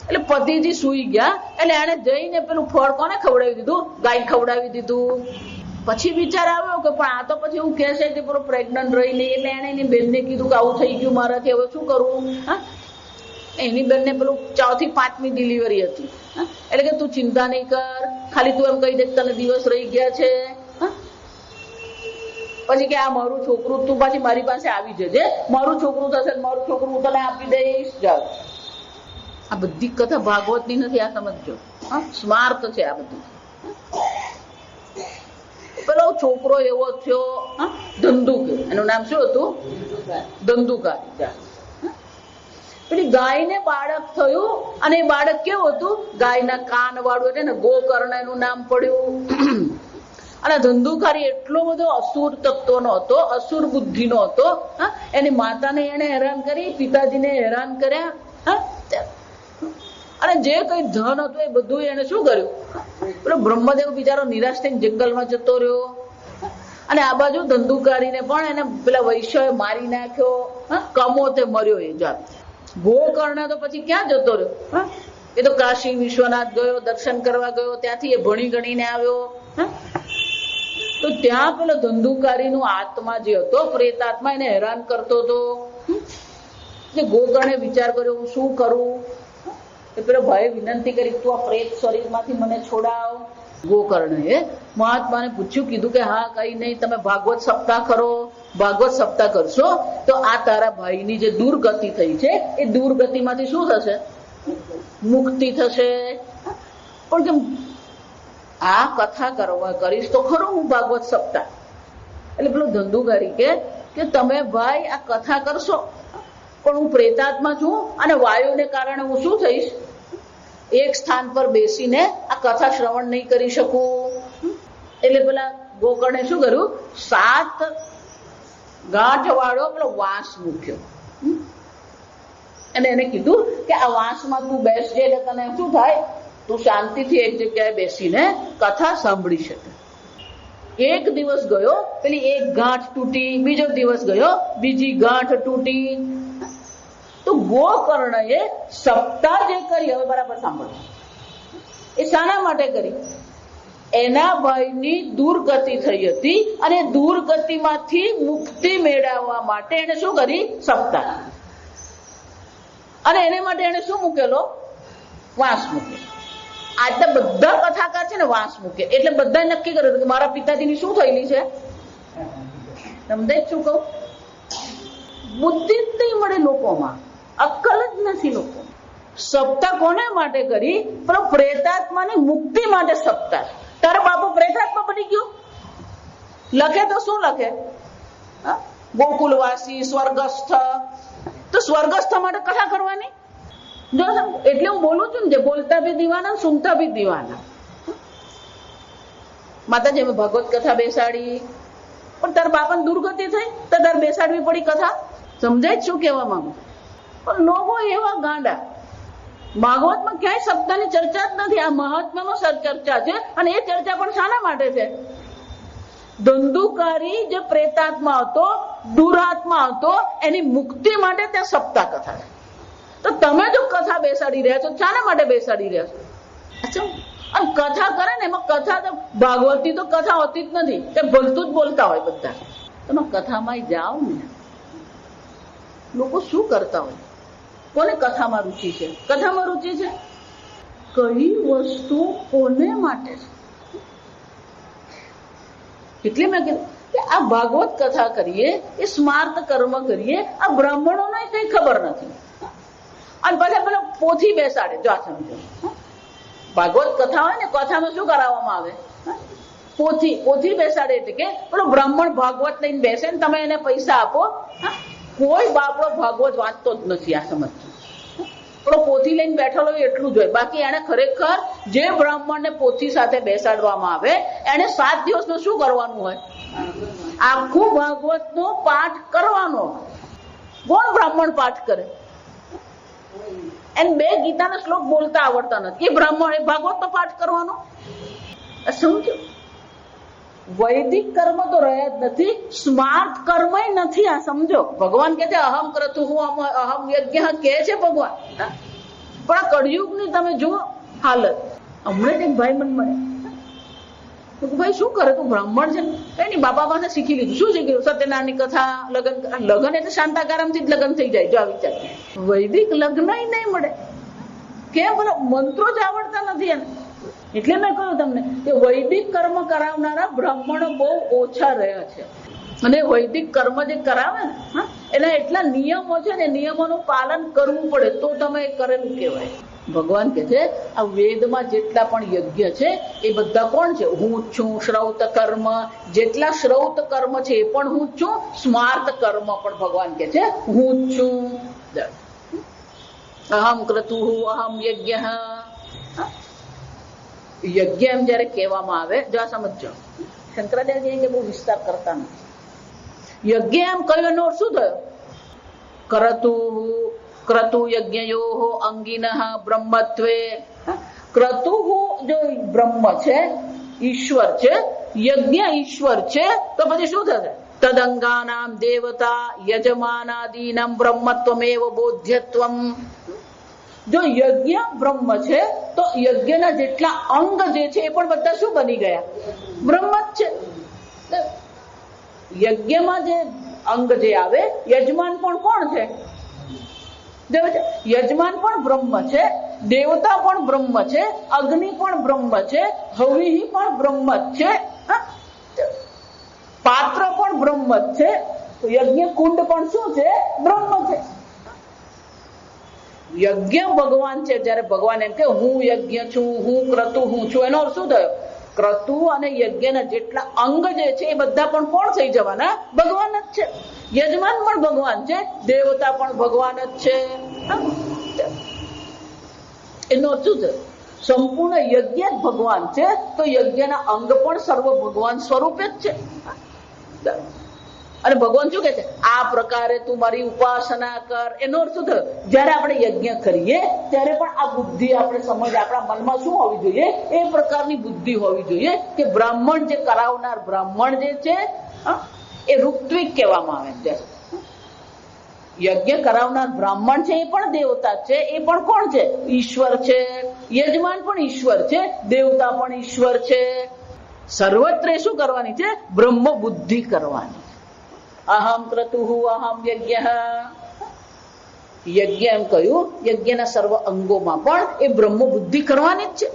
એટલે પતિજી સુઈ ગયા. એટલે એને જઈને પેલું ફળ કોને ખવડાવી દીધું? ગાય ખવડાવી દીધું. પછી વિચાર આવ્યો કે પણ આ તો પછી હું કહેશે કે પેલો પ્રેગ્નન્ટ રહી નહીં. એટલે એને એની બેનને કીધું કે આવું થઈ ગયું મારાથી, હવે શું કરવું. એની બેનને પેલું 4 થી 5મી ડિલિવરી હતી. એટલે કે તું ચિંતા નહીં કર, ખાલી તું એમ કહી દે તને દિવસ રહી ગયા છે. પછી કે આ મારું છોકરું, તું પાછી મારી પાસે આવી જજે, મારું છોકરું થશે, મારું છોકરું હું તને આપી દઈશ. જાઓ, આ બધી કથા ભાગવત ની નથી. આ સમજો, સ્માર્ત છે આ બધું. પેલો છોકરો એવો થયો ધંધુકે, એનું નામ શું હતું? ધંધુકારી. પેલી ગાયને બાળક થયું અને એ બાળક કેવું હતું? ગાયના કાન વાળું, એટલે ને ગોકર્ણ એનું નામ પડ્યું. અને ધંધુકારી એટલો બધો અસુર તત્વનો હતો, અસુર બુદ્ધિનો હતો. એની માતાને એને હેરાન કરી, પિતાજીને હેરાન કર્યા. અને જે કઈ ધન હતું એ બધું એને શું કર્યું? પેલો બ્રહ્મદેવ બિચારો નિરાશ થઈને જંગલમાં જતો રહ્યો. અને આ બાજુ ધંધુકારીને પણ એને પેલા વૈશ્યએ મારી નાખ્યો. કમો તે મર્યો. એ જાત ગોકર્ણ તો પછી ક્યાં જતો રહ્યો? એ તો કાશી વિશ્વનાથ ગયો, દર્શન કરવા ગયો, ત્યાંથી એ ભણી ગણીને આવ્યો. તો ત્યાં પેલો ધંધુકારીનો આત્મા જે હતો, પ્રેતાત્મા, એને હેરાન કરતો હતો. ગોકર્ણે વિચાર કર્યો હું શું કરું. પેલો ભાઈ વિનંતી કરી, તું આ પ્રેત શરીર માંથી મને છોડાવ. ગોકર્ણએ મહાત્માને પૂછ્યું, કીધું કે હા કઈ નહીં, તમે ભાગવત સપ્તાહ કરો. ભાગવત સપ્તાહ કરશો તો આ તારા ભાઈની જે દુર્ગતિ થઈ છે એ દુર્ગતિમાંથી શું થશે? મુક્તિ થશે. પણ કે આ કથા કરવા કરીશ તો ખરો હું ભાગવત સપ્તાહ. એટલે પેલો ધંધુકારી કે તમે ભાઈ આ કથા કરશો, પણ હું પ્રેતાત્મા છું અને વાયુને કારણે હું શું થઈશ? એક સ્થાન પર બેસીને આ કથા શ્રવણ નહીં કરી શકું. એટલે પેલા ગોકર્ણે શું કર્યું? 7 ગાંઠ વાળો પેલો વાંસ મૂક્યો અને એને કીધું કે આ વાંસમાં તું બેસજે, એટલે તને શું થાય? તું શાંતિથી એક જગ્યાએ બેસીને કથા સાંભળી શકે. એક દિવસ ગયો, પેલી એક ગાંઠ તૂટી. બીજો દિવસ ગયો, બીજી ગાંઠ તૂટી. તો ગોકર્ણએ સપ્તાહ જે કરી, હવે બરાબર સાંભળો, એ શાના માટે કરી? એના ભાઈની દુર્ગતિ થઈ હતી અને દુર્ગતિમાંથી મુક્તિ મેળવવા માટે એને શું કરી? સપ્તાહ. અને એને માટે એને શું મૂકેલો? વાંસ મૂકેલો. આજે બધા કથાકાર છે ને વાંસ મૂકે, એટલે બધા નક્કી કર્યું કે મારા પિતાજીની શું થયેલી છે. સમજાય શું કહું? બુદ્ધિ જ નહીં મળે લોકોમાં, અક્કલ જ નથી લોકો. સપ્તાહ કોને માટે કરી? પણ પ્રેતાત્માની મુક્તિ માટે સપ્તાહ. તારો બાપુ પ્રેતાત્મા બની ગયો, લખે તો શું લખે? ગોકુલવાસી, સ્વર્ગસ્થ. તો સ્વર્ગસ્થ માટે કથા કરવાની? જો એટલે હું બોલું છું ને, જે બોલતા ભી દીવાના, સુનતા ભી દીવાના. માતાજી મેં ભગવત કથા બેસાડી, પણ તારા બાપાને દુર્ગતિ થઈ તો તારે બેસાડવી પડી કથા. સમજાય શું કહેવા માંગુ? પણ લોકો એવા ગાંડા, ભાગવતમાં ક્યાંય શબ્દની ચર્ચા જ નથી. આ મહાત્મામાં ચર્ચા છે, અને એ ચર્ચા પણ શાના માટે છે? ધંધુકારી જે પ્રેતાત્મા હતો, દુરાત્મા હતો, એની મુક્તિ માટે ત્યાં સપ્તાહ કથા છે. તો તમે જો કથા બેસાડી રહ્યા છો, શાના માટે બેસાડી રહ્યા છો? અને કથા કરે ને એમાં કથા તો ભાગવતની તો કથા હોતી જ નથી, તે ભલતું જ બોલતા હોય બધા. તમે કથામાં જાઓ ને, લોકો શું કરતા હોય? કોને કથામાં રુચિ છે? કથામાં રુચિ છે. કઈ વસ્તુ કોને માટે છે? એટલે મેં કીધું કે આ ભાગવત કથા કરીએ, એ સ્માર્ત કર્મ કરીએ, આ બ્રાહ્મણોને કઈ ખબર નથી. અને પછી પેલો પોથી બેસાડે. જો આ સમજો, ભાગવત કથા હોય ને, કથામાં શું કરાવવામાં આવે? પોથી બેસાડે. એટલે કે પેલો બ્રાહ્મણ ભાગવત લઈને બેસે ને તમે એને પૈસા આપો. કોઈ બાપડો ભાગવત વાંચતો જ નથી. આ સમજજો, પેલો પોથી લઈને બેઠેલો એટલું જ હોય. બાકી એને ખરેખર જે બ્રાહ્મણને પોથી સાથે બેસાડવામાં આવે, એને 7 દિવસનું શું કરવાનું હોય? આખું ભાગવતનો પાઠ કરવાનો. કોણ બ્રાહ્મણ પાઠ કરે? એને 2 ગીતાના શ્લોક બોલતા આવડતા નથી, એ બ્રાહ્મણ એ ભાગવતનો પાઠ કરવાનો? સમજો, વૈદિક કર્મ તો રહ્યા જ નથી, સ્માર્ત કર્મ નથી. આ સમજો, ભગવાન કે છે અહમ કરતુ હું અહમ યજ્ઞ કે છે ભગવાન. પણ આ કળિયુગની તમે જુઓ હાલત. હમણાં જ એક ભાઈ મને મળે, ભાઈ શું કરે તું બ્રાહ્મણ છે? કઈ નહીં, બાપા પાસે શીખી લીધું. શું શીખ્યું? સત્યનારાયણની કથા, લગ્ન એટલે શાંતાકારામથી જ લગ્ન થઈ જાય. જો આ વિચાર, વૈદિક લગ્ન નહીં મળે. કેમ? બોલો, મંત્રો જ આવડતા નથી એને. એટલે મેં કહ્યું તમને કે વૈદિક કર્મ કરાવનારા બ્રાહ્મણો બહુ ઓછા રહ્યા છે. અને વૈદિક કર્મ જે કરાવે ને, એના એટલા નિયમો છે ને, નિયમોનું પાલન કરવું પડે તો તમે એ કરેલું કહેવાય. ભગવાન કે છે આ વેદમાં જેટલા પણ યજ્ઞ છે એ બધા કોણ છે? હું જ છું. શ્રૌત કર્મ, જેટલા શ્રૌત કર્મ છે એ પણ હું જ છું. સ્માર્ત કર્મ પણ ભગવાન કે છે હું જ છું. અહમ ક્રતુ અહમ યજ્ઞ. યજ્ઞ એમ જયારે કહેવામાં આવે, જો આ સમજો, શંકરાચાર્ય કે બહુ વિસ્તાર કરતા નથી. યજ્ઞ એમ કહ્યું એનો શું થયો? ક્રતુ યજ્ઞયો અંગિનઃ બ્રહ્મત્વે. ક્રતુ જો બ્રહ્મ છે, ઈશ્વર છે, યજ્ઞ ઈશ્વર છે, તો પછી શું થશે? તદંગાનામ દેવતા યજમાનાદીનમ બ્રહ્મત્વમેવ બોધ્યત્વમ. જો યજ્ઞ બ્રહ્મ છે તો યજ્ઞના જેટલા અંગ જે છે એ પણ બધા શું બની ગયા? બ્રહ્મ જ છે. યજ્ઞમાં જે અંગ જે આવે, યજમાન પણ કોણ છે? યજમાન પણ બ્રહ્મ છે, દેવતા પણ બ્રહ્મ છે, અગ્નિ પણ બ્રહ્મ છે, હવિ પણ બ્રહ્મ જ છે, પાત્ર પણ બ્રહ્મ જ છે, યજ્ઞ કુંડ પણ શું છે? બ્રહ્મ છે. યજ્ઞ ભગવાન છે. જયારે ભગવાન એમ કે હું યજ્ઞ છું, હું ક્રતુ હું છું, એનો અર્થ શું થયો? ક્રતુ અને યજ્ઞના જેટલા અંગ જે છે એ બધા પણ કોણ થઈ જવાના? ભગવાન જ છે. યજમાન પણ ભગવાન છે, દેવતા પણ ભગવાન જ છે. એનો અર્થ શું થયો? સંપૂર્ણ યજ્ઞ જ ભગવાન છે, તો યજ્ઞના અંગ પણ સર્વ ભગવાન સ્વરૂપે જ છે. અને ભગવાન શું કે છે? આ પ્રકારે તું મારી ઉપાસના કર. એનો અર્થ શું થયો? જયારે આપણે યજ્ઞ કરીએ ત્યારે પણ આ બુદ્ધિ આપણે સમજ આપણા મનમાં શું હોવી જોઈએ? એ પ્રકારની બુદ્ધિ હોવી જોઈએ કે બ્રાહ્મણ જે કરાવનાર બ્રાહ્મણ જે છે એ ઋત્વિક કહેવામાં આવે છે. યજ્ઞ કરાવનાર બ્રાહ્મણ છે એ પણ દેવતા છે, એ પણ કોણ છે? ઈશ્વર છે. યજમાન પણ ઈશ્વર છે, દેવતા પણ ઈશ્વર છે. સર્વત્ર શું કરવાની છે? બ્રહ્મ બુદ્ધિ કરવાની. અહમ ક્રતુઃ અહમ યજ્ઞ. યજ્ઞ એમ કહ્યું, યજ્ઞના સર્વ અંગોમાં પણ એ બ્રહ્મ બુદ્ધિ કરવાની જ છે.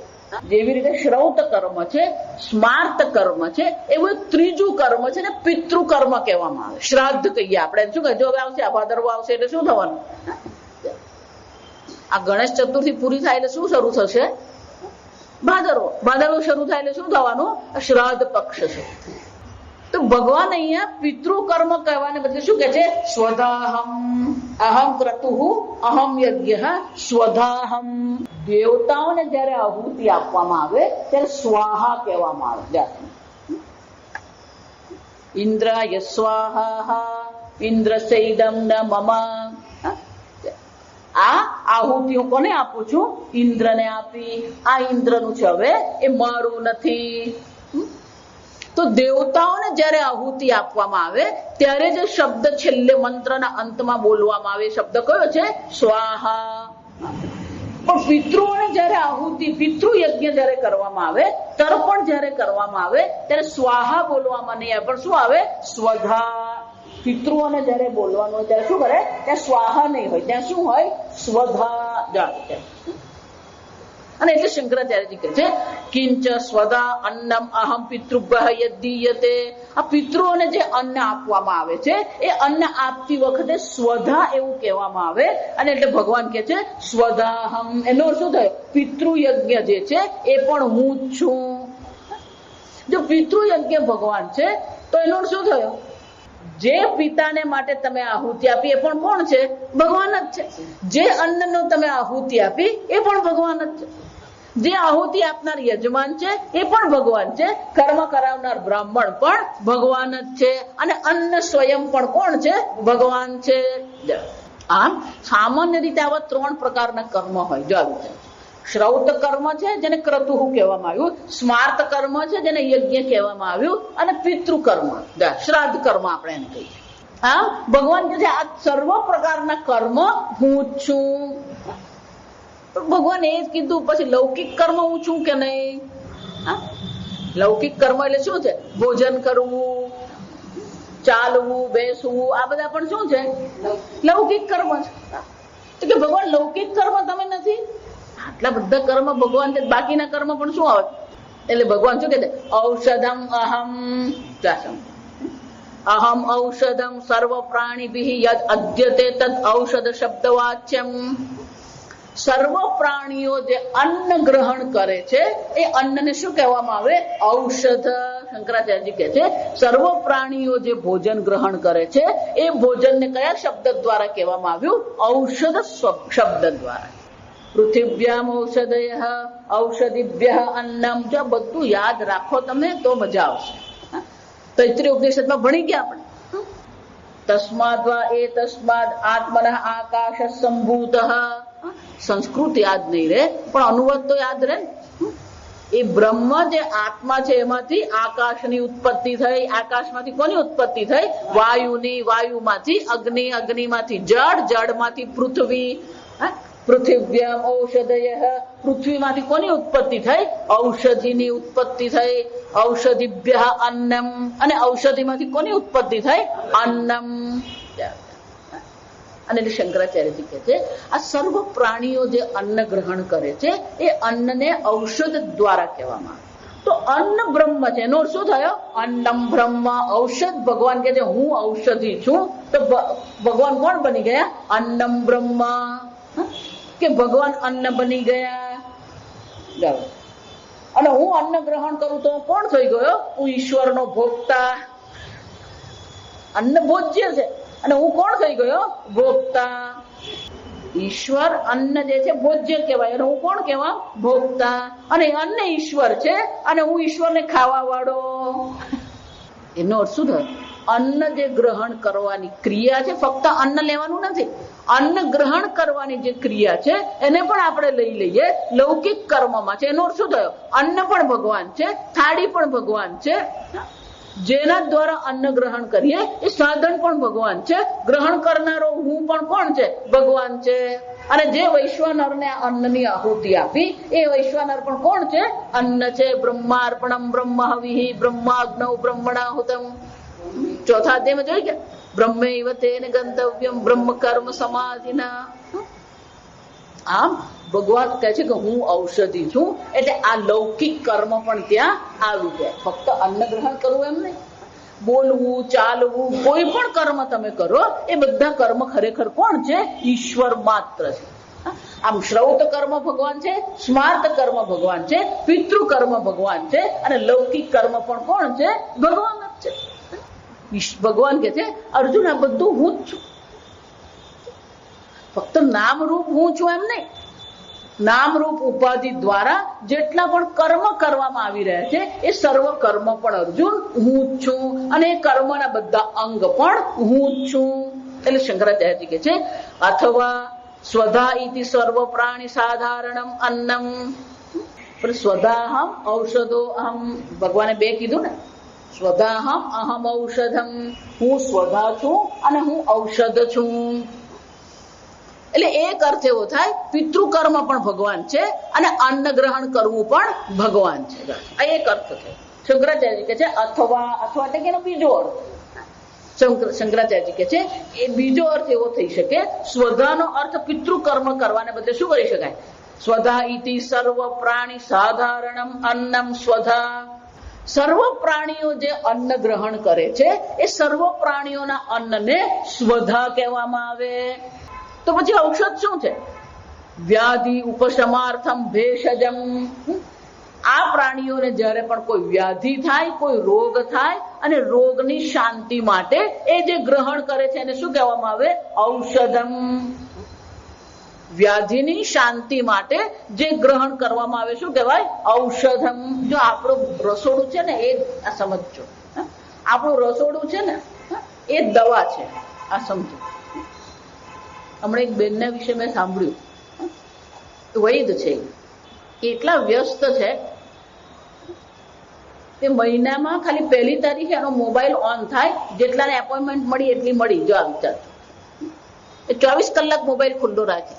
જેવી રીતે શ્રૌત કર્મ છે, સ્માર્ત કર્મ છે, એવું એક ત્રીજું કર્મ છે ને પિતૃ કર્મ કહેવામાં આવે. શ્રાદ્ધ કહીએ આપણે. શું કહે? જો હવે આવશે, આ ભાદરવો આવશે એટલે શું થવાનું? આ ગણેશ ચતુર્થી પૂરી થાય એટલે શું શરૂ થશે? ભાદરવો. ભાદરવો શરૂ થાય એટલે શું થવાનું? શ્રાદ્ધ પક્ષ છે. તો ભગવાન અહીંયા પિતૃ કર્મ કહેવાને બદલે શું કે છે? સ્વધાહમ. અહમ ક્રતુઃ અહમ યજ્ઞ સ્વધાહમ. દેવતાઓને જયારે આહુતિ આપવામાં આવે ત્યારે સ્વાહા કહેવામાં આવે. ઇન્દ્રાય સ્વાહા ઇન્દ્રસૈદમ ન મમ. આ આહુતિ હું કોને આપું છું? ઇન્દ્રને આપી. આ ઇન્દ્રનું છે, હવે એ મારું નથી. તો દેવતાઓને જયારે આહુતિ આપવામાં આવે ત્યારે જે શબ્દ છેલ્લે મંત્રના અંતમાં બોલવામાં આવે, શબ્દ કયો છે? સ્વાહા. પણ પિતૃઓને જયારે આહુતિ, પિતૃ યજ્ઞ જયારે કરવામાં આવે, તર્પણ જયારે કરવામાં આવે ત્યારે સ્વાહા બોલવામાં નહીં આવે, પણ શું આવે? સ્વધા. પિતૃઓને જયારે બોલવાનું હોય ત્યારે શું કરે? ત્યાં સ્વાહા નહીં હોય, ત્યાં શું હોય? સ્વધા. અને એટલે શંકરાચાર્યજી કહે છે કિંચ સ્વદા અન્નમ અહમ પિતૃભ્યઃ યદ્દીયતે. આ પિતૃઓને જે અન્ન આપવામાં આવે છે એ અન્ન આપતી વખતે સ્વધા એવું કહેવામાં આવે. અને એટલે ભગવાન કહે છે સ્વધાહમ. એનો શું થયો? પિતૃયજ્ઞ જે છે એ પણ હું જ છું. જો પિતૃયજ્ઞ ભગવાન છે તો એનો શું થયો? જે પિતાને માટે તમે આહુતિ આપી એ પણ કોણ છે? ભગવાન જ છે. જે અન્નનો તમે આહુતિ આપી એ પણ ભગવાન જ છે. જે આહુતિ આપનાર યજમાન છે એ પણ ભગવાન છે. કર્મ કરાવનાર બ્રાહ્મણ પણ ભગવાન જ છે. અને અન્ન સ્વયં પણ કોણ છે? ભગવાન છે. આમ સામાન્ય રીતે આવા 3 પ્રકારના કર્મ હોય. જો આવી છે શ્રૌત કર્મ છે જેને ક્રતુઃ કહેવામાં આવ્યું, સ્માર્ત કર્મ છે જેને યજ્ઞ કહેવામાં આવ્યું, અને પિતૃ કર્મ, શ્રાદ્ધ કર્મ આપણે એને કહીએ. આમ ભગવાન કહે છે આ સર્વ પ્રકારના કર્મ હું જ છું. ભગવાન એ જ કીધું, પછી લૌકિક કર્મ હું છું કે નહીં? લૌકિક કર્મ એટલે શું છે? ભોજન કરવું, ચાલવું, બેસવું, આ બધા પણ શું છે? લૌકિક કર્મ છે. કે ભગવાન લૌકિક કર્મ તમે નથી? આટલા બધા કર્મ ભગવાન છે, બાકીના કર્મ પણ શું આવે? એટલે ભગવાન શું કે છે? ઔષધમ અહમ. અહમ ઔષધમ સર્વ પ્રાણીભિઃ યદ અદ્યતે તદ ઔષધ શબ્દવાચ્યમ. સર્વ પ્રાણીઓ જે અન્ન ગ્રહણ કરે છે એ અન્નને શું કહેવામાં આવે? ઔષધ. શંકરાચાર્યજી કહે છે સર્વ પ્રાણીઓ જે ભોજન ગ્રહણ કરે છે એ ભોજનને કયા શબ્દ દ્વારા કહેવામાં આવ્યું? ઔષધ શબ્દ દ્વારા. પૃથિવ્યામ ઔષધયઃ ઔષધિભ્યઃ અન્નમ. જો બધું યાદ રાખો તમે તો મજા આવશે. તૈત્રીય ઉપનિષદમાં ભણી ગયા આપણે. તસ્માદ વા એ તસ્માદ આત્મનઃ આકાશ સંભૂતઃ. સંસ્કૃત યાદ નહીં રહે પણ અનુવાદ તો યાદ રહે. એ બ્રહ્મ જે આત્મા છે એમાંથી આકાશની ઉત્પત્તિ થઈ. આકાશમાંથી કોની ઉત્પત્તિ થઈ? વાયુની. વાયુમાંથી અગ્નિ, અગ્નિમાંથી જળ, જળમાંથી પૃથ્વી. પૃથિવ્યામ ઔષધયઃ. પૃથ્વીમાંથી કોની ઉત્પત્તિ થઈ? ઔષધિની ઉત્પત્તિ થઈ. ઔષધિભ્યઃ અન્નમ. અને ઔષધિમાંથી કોની ઉત્પત્તિ થઈ? અન્નમ. અને એટલે શંકરાચાર્યજી કહે છે આ સર્વ પ્રાણીઓ જે અન્ન ગ્રહણ કરે છે એ અન્નને ઔષધ દ્વારા કહેવામાં આવે. તો અન્ન બ્રહ્મ છે, એનો શું થયો? અન્નમ બ્રહ્મ. ઔષધ ભગવાન કહે છે હું ઔષધિ છું. તો ભગવાન કોણ બની ગયા? અન્નમ બ્રહ્મ. કે ભગવાન અન્ન બની ગયા. અને હું અન્ન ગ્રહણ કરું તો કોણ થઈ ગયો? હું ઈશ્વરનો ભોગતા. અન્ન ભોજ્ય છે અને હું કોણ થઈ ગયો? ભોગતા. ઈશ્વર અન્ન જે છે ભોજ્ય કહેવાય અને હું કોણ કહેવા? ભોગતા. અને અન્ન ઈશ્વર છે અને હું ઈશ્વરને ખાવા વાળો. એનો અર્થ શું થયો? અન્ન જે ગ્રહણ કરવાની ક્રિયા છે, ફક્ત અન્ન લેવાનું નથી, અન્ન ગ્રહણ કરવાની જે ક્રિયા છે એને પણ આપણે લઈ લઈએ લૌકિક કર્મમાં છે. એનો અર્થ શું થયો? અન્ન પણ ભગવાન છે, થાળી પણ ભગવાન છે. જેના દ્વારા અન્ન ગ્રહણ કરીએ એ સાધન પણ ભગવાન છે, ગ્રહણ કરનારો હું પણ કોણ છે? ભગવાન છે. અને જે વૈશ્વાનરને અન્નની આહુતિ આપી એ વૈશ્વાનર પણ કોણ છે? અન્ન છે. બ્રહ્માર્પણમ બ્રહ્મ હવિઃ બ્રહ્માગ્નૌ બ્રહ્મણાહુતમ. ચોથા અધ્યાયમાં જોઈ ગયા, બ્રહ્મૈવ તેન ગંતવ્યમ બ્રહ્મ કર્મ સમાધિના. આમ ભગવાન કહે છે કે હું ઔષધિ છું, એટલે આ લૌકિક કર્મ પણ ત્યાં આવી જાય. ફક્ત અન્ન ગ્રહણ કરવું એમ નહીં, બોલવું, ચાલવું, કોઈ પણ કર્મ તમે કરો એ બધા કર્મ ખરેખર કોણ છે? ઈશ્વર માત્ર છે. આમ શ્રૌત કર્મ ભગવાન છે, સ્માર્ત કર્મ ભગવાન છે, પિતૃ કર્મ ભગવાન છે, અને લૌકિક કર્મ પણ કોણ છે? ભગવાન જ છે. ભગવાન કે છે અર્જુન આ બધું હું જ છું. ફક્ત નામ રૂપ હું છું એમ નહીં, નામ રૂપ ઉપાધિ દ્વારા જેટલા પણ કર્મ કરવામાં આવી રહ્યા છે એ સર્વ કર્મ પણ અર્જુન હું જ છું, અને એ કર્મના બધા અંગ પણ હું જ છું. એટલે શંકરાચાર્યજી કે છે અથવા સ્વધા ઇતિ સર્વ પ્રાણી સાધારણમ અન્નમ. સ્વધાહમ ઔષધો અહમ. ભગવાને બે કીધું ને, સ્વધાહમ અહમ ઔષધમ. હું સ્વધા છું અને હું ઔષધ છું. એટલે એક અર્થ એવો થાય પિતૃકર્મ પણ ભગવાન છે અને અન્ન ગ્રહણ કરવું પણ ભગવાન છે. આ એક અર્થ છે. શંકરાચાર્ય કે છે અથવા એટલે કે એનો બીજો અર્થ. શંકરાચાર્ય કે છે એ બીજો અર્થ એવો થઈ શકે, સ્વધાનો અર્થ પિતૃકર્મ કરવાને બદલે શું કરી શકાય? સ્વધા ઇતિ સર્વ પ્રાણી સાધારણમ અન્નમ સ્વધા. સર્વ પ્રાણીઓ જે અન્ન ગ્રહણ કરે છે એ સર્વ પ્રાણીઓના અન્નને સ્વધા કહેવામાં આવે. તો પછી ઔષધ શું છે? વ્યાધિ ઉપશમાર્થમ ભેષજમ. આ પ્રાણીઓને જ્યારે પણ કોઈ વ્યાધિ થાય, કોઈ રોગ થાય, અને રોગની શાંતિ માટે એ જે ગ્રહણ કરે છે એને શું કહેવામાં આવે? ઔષધમ. વ્યાધિની શાંતિ માટે જે ગ્રહણ કરવામાં આવે શું કહેવાય? ઔષધમ. જો આપણું રસોડું છે ને એ આ સમજજો, આપણું રસોડું છે ને એ દવા છે, આ સમજો. હમણાં એક બેનના વિશે મેં સાંભળ્યું, વૈદ છે, એટલા વ્યસ્ત છે તે મહિનામાં ખાલી 1 તારીખે એનો મોબાઈલ ઓન થાય, જેટલાને એપોઇન્ટમેન્ટ મળી એટલી મળી. જો આ વિચાર, એ 24 કલાક મોબાઈલ ખુલ્લો રાખે.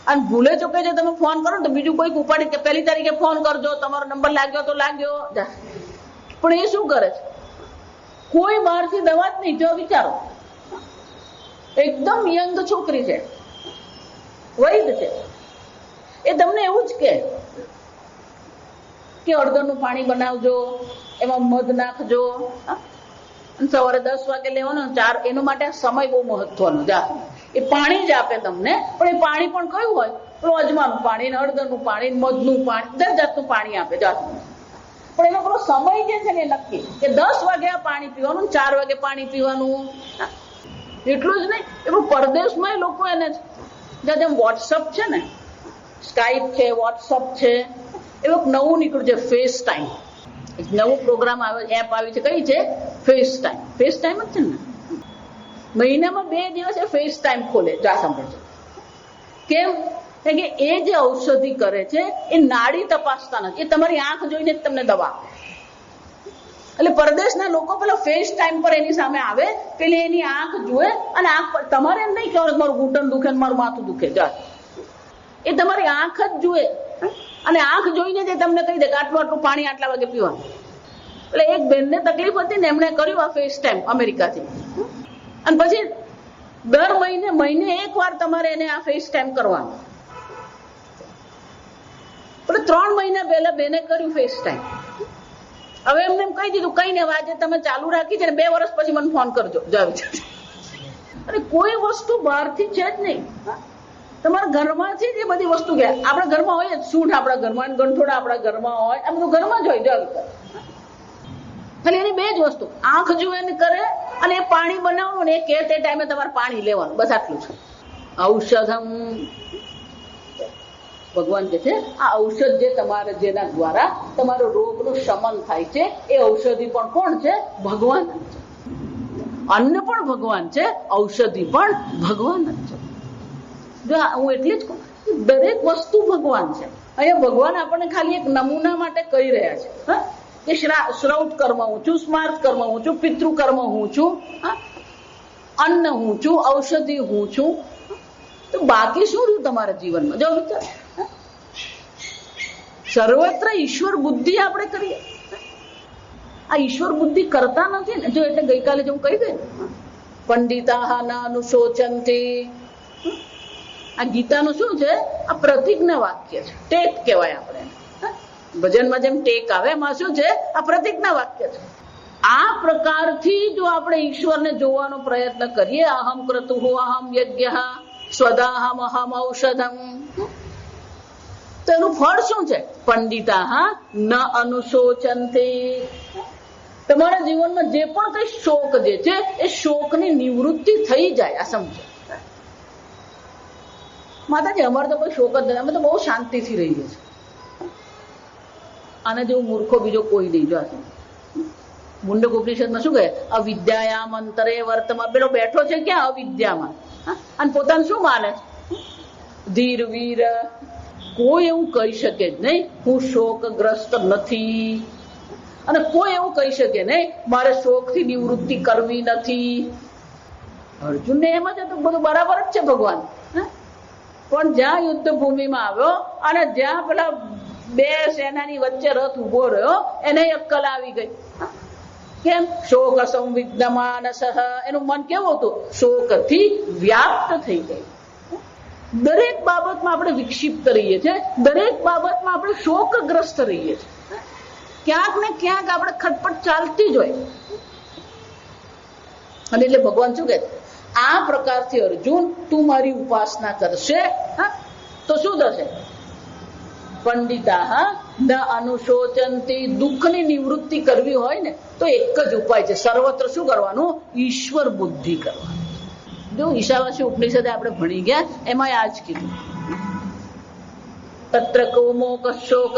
અને ભૂલે ચૂકે છે તમે ફોન કરો ને તો બીજું કોઈક ઉપાડી કે 1 તારીખે ફોન કરજો, તમારો નંબર લાગ્યો તો લાગ્યો. પણ એ શું કરે છે? કોઈ બહારથી દવા જ નહીં. જો વિચારો, એકદમ યંગ છોકરી છે, વૈદ છે, એ તમને એવું જ કે હળદરનું પાણી બનાવજો, એમાં મધ નાખજો, સવારે 10 વાગે લેવાનો, 4. એનો માટે સમય બહુ મહત્વનો. એ પાણી જ આપે તમને, પણ એ પાણી પણ કયું હોય? પેલું અજમાનું પાણી, હળદરનું પાણી, મધનું પાણી, 10 જાતનું પાણી આપે. પણ એનો પેલો સમય જે છે ને નક્કી કે 10 વાગે આ પાણી પીવાનું, 4 વાગે પાણી પીવાનું. એટલું જ નહીં, એવું પરદેશમાં લોકો એને જેમ વોટ્સઅપ છે ને, સ્કાઈપ છે, વોટ્સઅપ છે, એવું નવું નીકળ્યું છે ફેસ ટાઈમ. એક નવું પ્રોગ્રામ આવે, એપ આવી છે. કઈ છે? Face time. ફેસ ટાઈમ જ છે ને. મહિનામાં 2 દિવસ એ ફેસ ટાઈમ ખોલે. જા સાંભળજો. કેમ? કે એ જે ઔષધિ કરે છે એ નાડી તપાસતા નથી, એ તમારી આંખ જોઈને જ તમને દવા. એટલે પરદેશના લોકો પેલા ફેસ ટાઈમ પર એની સામે આવે, પેલી એની આંખ જુએ, અને આંખ પર તમારે એમ નહીં કહેવાનું મારું ઘૂંટણ દુખે, મારું માથું દુખે. એ તમારી આંખ જ જુએ, અને આંખ જોઈને જ તમને કહી દે કે આટલું આટલું પાણી આટલા વાગે પીવાનું. એટલે એક બેનને તકલીફ હતી ને, એમણે કર્યું આ ફેસ ટાઈમ અમેરિકાથી. અને પછી દર મહિને 1 વાર તમારે એને આ ફેસ ટાઈમ કરવાનું. એટલે 3 મહિના પહેલા બેને કર્યું ફેસ ટાઈમ. હવે એમને એમ કહી દીધું કઈ ને આજે તમે ચાલુ રાખી છે ને 2 વર્ષ પછી મને ફોન કરજો. અને કોઈ વસ્તુ બહારથી છે જ નહીં, તમારા ઘરમાંથી જ એ બધી વસ્તુ ગયા. આપણા ઘરમાં હોય જ, સૂંઠ આપણા ઘરમાં, ગંઠોડા આપણા ઘરમાં હોય, આ બધું ઘરમાં જ હોય. ખાલી એની 2 જ વસ્તુ, આંખ જુએ ને કરે, અને એ પાણી બનાવવાનું ને એ કે તે ટાઈમે તમારે પાણી લેવાનું. બસ આટલું છે. ઔષધમ. ભગવાન કે છે આ ઔષધ જે તમારે જેના દ્વારા તમારો રોગનું શમન થાય છે એ ઔષધિ પણ કોણ છે? ભગવાન જ છે. અન્ન પણ ભગવાન છે, ઔષધિ પણ ભગવાન જ છે. જો હું એટલે જ કહું, દરેક વસ્તુ ભગવાન છે. અહીંયા ભગવાન આપણને ખાલી એક નમૂના માટે કહી રહ્યા છે કે શ્રૌત કર્મ હું છું, સ્માર્ત કર્મ હું છું, પિતૃ કર્મ હું છું, અન્ન હું છું, ઔષધિ હું છું, તો બાકી શું રહ્યું તમારા જીવનમાં? જો વિચાર, સર્વત્ર ઈશ્વર બુદ્ધિ આપણે કરીએ, આ ઈશ્વર બુદ્ધિ કરતા નથી ને. જો એટલે ગઈકાલે જો હું કહી દે, પંડિતા ના અનુશોચંતી, આ ગીતાનું શું છે? આ પ્રતિજ્ઞા વાક્ય છે, ટેક કહેવાય આપણે. ભજનમાં જેમ ટેક આવે એમાં શું છે? આ પ્રતિજ્ઞા વાક્ય છે. આ પ્રકારથી જો આપણે ઈશ્વરને જોવાનો પ્રયત્ન કરીએ, અહમ ક્રતુ અહમ યજ્ઞ સ્વદાહમ અહમ ઔષધમ, તો એનું ફળ શું છે? પંડિતા ન અનુશોચંતે. તમારા જીવનમાં જે પણ કઈ શોક જે છે એ શોકની નિવૃત્તિ થઈ જાય. આ સમજો માતાજી, અમારે તો કોઈ શોક જ નથી, અમે તો બહુ શાંતિથી રહીએ છીએ. આને જેવું મૂર્ખો બીજો કોઈ નહીં. જો મુંડક ઉપનિષદમાં શું કહે? અવિદ્યાયામ અંતરે વર્તમાન. પેલો બેઠો છે ક્યાં? અવિદ્યામાં, અને પોતાને શું માને છે? ધીર વીર. કોઈ એવું કહી શકે જ નહીં હું શોકગ્રસ્ત નથી, અને કોઈ એવું કહી શકે નહીં મારે શોકથી નિવૃત્તિ કરવી નથી. અર્જુનને એમ જ હતું બધું બરાબર જ છે ભગવાન. પણ જ્યાં યુદ્ધ ભૂમિમાં આવ્યો અને જ્યાં પેલા બે સેનાની વચ્ચે રથ ઉભો રહ્યો, એને અક્કલ આવી ગઈ. કેમ? શોક સંવિગ્ન માનસ. એનું મન કેવું હતું? શોકથી વ્યાપ્ત થઈ ગયું. દરેક બાબતમાં આપણે વિક્ષિપ્ત રહીએ છીએ, દરેક બાબતમાં આપણે શોકગ્રસ્ત રહીએ છીએ. ક્યાંક ને ક્યાંક આપણે ખટપટ ચાલતી જ હોય. અને એટલે ભગવાન શું કહે? આ પ્રકારથી અર્જુન તું મારી ઉપાસના કરશે તો શું થશે? પંડિતા ન અનુશોચંતી. દુઃખની નિવૃત્તિ કરવી હોય ને તો એક જ ઉપાય છે, સર્વત્ર શું કરવાનું? ઈશ્વર બુદ્ધિ કરવાની. જો ઈશાવાસી ઉપનિષદે આપણે ભણી ગયા એમાં આ જ કીધું, તત્ર કૌમો કશોક.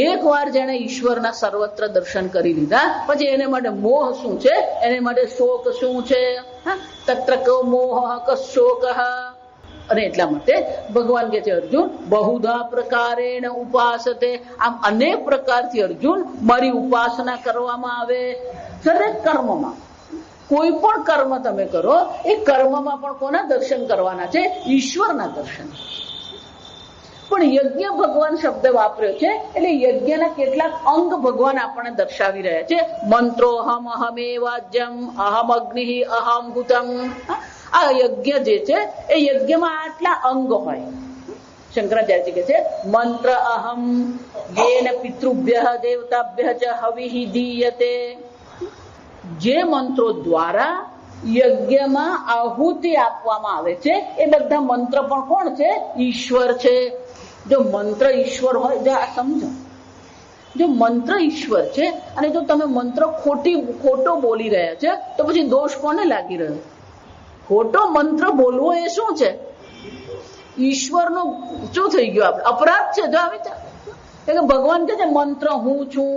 એક વાર જેને ઈશ્વરના સર્વત્ર દર્શન કરી લીધા પછી એને માટે મોહ શું છે? એને માટે શોક શું છે? તત્ર કૌમોહ કશોક. અને એટલા માટે ભગવાન કહે છે અર્જુન બહુધા પ્રકારેણ ઉપાસતે. આમ અનેક પ્રકારથી અર્જુન મારી ઉપાસના કરવામાં આવે. દરેક કર્મમાં, કોઈ પણ કર્મ તમે કરો એ કર્મમાં પણ કોના દર્શન કરવાના છે? ઈશ્વરના દર્શન. પણ યજ્ઞ ભગવાન શબ્દ વાપર્યો છે એટલે યજ્ઞના કેટલાક અંગ ભગવાન આપણને દર્શાવી રહ્યા છે. મંત્રો અહમ અહમેવાજ્યમ અહમ અગ્નિ અહમ ભૂતમ. આ યજ્ઞ જે છે એ યજ્ઞમાં આટલા અંગ હોય. શંકરાચાર્ય કહે છે મંત્ર અહમ યેન પિતૃભ્ય દેવતાભ્ય ચ હવિઃ દીયતે. જે મંત્રો દ્વારા યજ્ઞમાં આહુતિ આપવામાં આવે છે એ બધા મંત્ર પણ કોણ છે? ઈશ્વર છે. જો મંત્ર ઈશ્વર હોય, જો આ સમજો, જો મંત્ર ઈશ્વર છે અને જો તમે મંત્ર ખોટો બોલી રહ્યા છે તો પછી દોષ કોને લાગી રહ્યો? ખોટો મંત્ર બોલવો એ શું છે? ઈશ્વરનો શું થઈ ગયો? આપણે અપરાધ છે. જો આવી કે ભગવાન કે છે મંત્ર હું છું,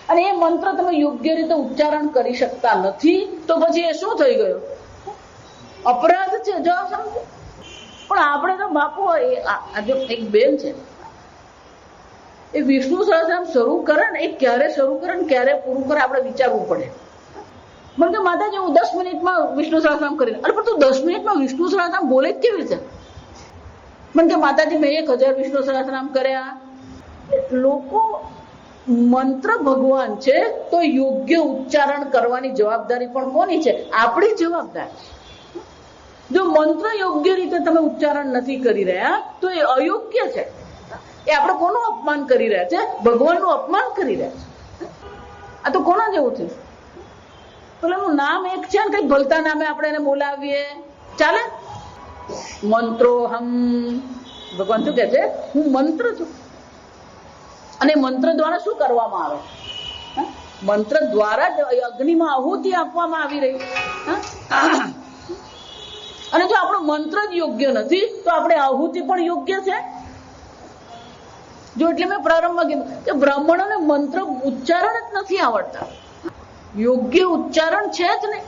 અને એ મંત્ર તમે યોગ્ય રીતે ઉચ્ચારણ કરી શકતા નથી તો પછી એ શું થઈ ગયો? અપરાધ છે. જો સમજો. પણ આપણે તો બાપુ, જો એક બેન છે એ વિષ્ણુ સહસ્ત્રનામ શરૂ કરે ને, એ ક્યારે શરૂ કરે ને ક્યારે પૂરું કરે આપણે વિચારવું પડે. મને કે માતાજી હું 10 મિનિટમાં વિષ્ણુ સહસ્ત્રનામ કરીને. અરે પણ તું 10 મિનિટમાં વિષ્ણુ સહસ્ત્રનામ બોલે જ કેવી રીતે? મને કે માતાજી મેં 1000 વિષ્ણુ સહસ્ત્રનામ કર્યા. લોકો મંત્ર ભગવાન છે તો યોગ્ય ઉચ્ચારણ કરવાની જવાબદારી પણ કોની છે? આપણી જવાબદારી. જો મંત્ર યોગ્ય રીતે તમે ઉચ્ચારણ નથી કરી રહ્યા તો એ અયોગ્ય છે. એ આપણે કોનું અપમાન કરી રહ્યા છે? ભગવાનનું અપમાન કરી રહ્યા છે. આ તો કોના જેવું છે? પેલાનું નામ એક છે ને, કઈ ભલતા નામે આપણે એને બોલાવીએ, ચાલે? મંત્રોહમ. ભગવાન શું કે છે? હું મંત્ર છું. અને મંત્ર દ્વારા શું કરવામાં આવે? મંત્ર દ્વારા અગ્નિમાં આહુતિ આપવામાં આવી રહી. અને જો આપણો મંત્ર જ યોગ્ય નથી તો આપણે આહુતિ પણ યોગ્ય છે? જો એટલે મેં પ્રારંભમાં કીધું કે બ્રાહ્મણોને મંત્ર ઉચ્ચારણ જ નથી આવડતા. યોગ્ય ઉચ્ચારણ છે જ નહીં.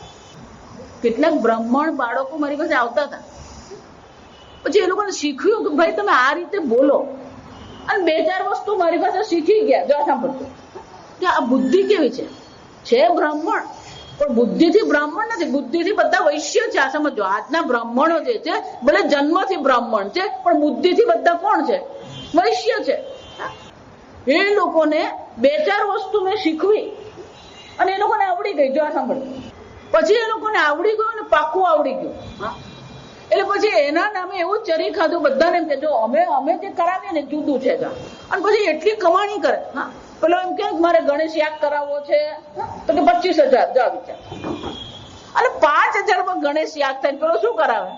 કેટલાક બ્રાહ્મણ બાળકો મારી પાસે આવતા હતા, પછી એ લોકોને શીખ્યું કે ભાઈ તમે આ રીતે બોલો, અને 2-4 વસ્તુ મારી પાસે શીખી ગયા. જો સાંભળજો કે આ બુદ્ધિ કેવી છે બ્રાહ્મણ, પણ બુદ્ધિથી બ્રાહ્મણ નથી. બુદ્ધિથી બધા વૈશ્ય છે. આ સમજો, આજના બ્રાહ્મણો જે છે ભલે જન્મથી બ્રાહ્મણ છે, પણ બુદ્ધિથી બધા કોણ છે? વૈશ્ય છે. એ લોકોને 2-4 વસ્તુ મેં શીખવી અને એ લોકોને આવડી ગઈ. જો આ સાંભળો, પછી એ લોકોને આવડી ગયું ને પાકું આવડી ગયું. એટલે પછી એના નામે એવું ચરી ખાધું બધાને એમ કે જો અમે જે કરાવીએ ને જુદું છે. અને પછી એટલી કમાણી કરે. પેલો એમ કે મારે ગણેશ યાગ કરાવવો છે તો કે 25,000. જો વિચાર, અને 5,000 ગણેશ યાગ થાય, પેલો શું કરાવે?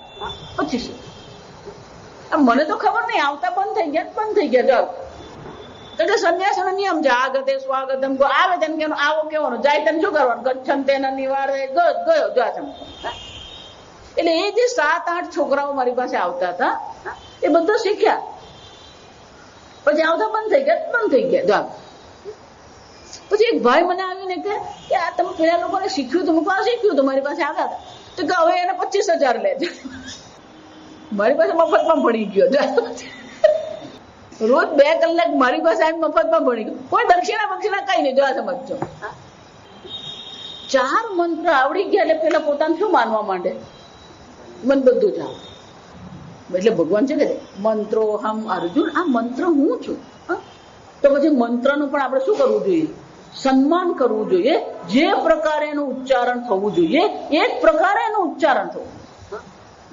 25,000. મને તો ખબર નહીં, આવતા બંધ થઈ ગયા. જો તો કે સંન્યાસનો નિયમ છે, આગતે સ્વાગતમ આવે તેમ કે આવો કેવાનો, જાય તેમ શું કરવાનું? ગચ્છન તેના નિવારે ગયો. જો આ એટલે એ જે 7-8 છોકરાઓ મારી પાસે આવતા હતા એ બધું શીખ્યા. પછી આવતા બંધ થઈ ગયા. પછી એક ભાઈ મને આવીને કે આ તમે પેલા લોકોને શીખ્યું તો મૂકવા શીખ્યું તો મારી પાસે આવ્યા હતા તો કે હવે એને 25,000 લે. મારી પાસે મફતમાં ભણી ગયો. રોજ 2 કલાક મારી પાસે આવી મફતમાં ભણી ગયો. કોઈ દક્ષિણા કઈ નહીં. જો આ સમજો, 4 મંત્ર આવડી ગયા એટલે પેલા પોતાને શું માનવા માંડે? મને બધું જ આવડે. એટલે ભગવાન છે કે મંત્રો હમ અર્જુન, આ મંત્ર હું છું. તો પછી મંત્રનું પણ આપણે શું કરવું જોઈએ? સન્માન કરવું જોઈએ. જે પ્રકારે એનું ઉચ્ચારણ થવું જોઈએ એ જ પ્રકારે એનું ઉચ્ચારણ થવું.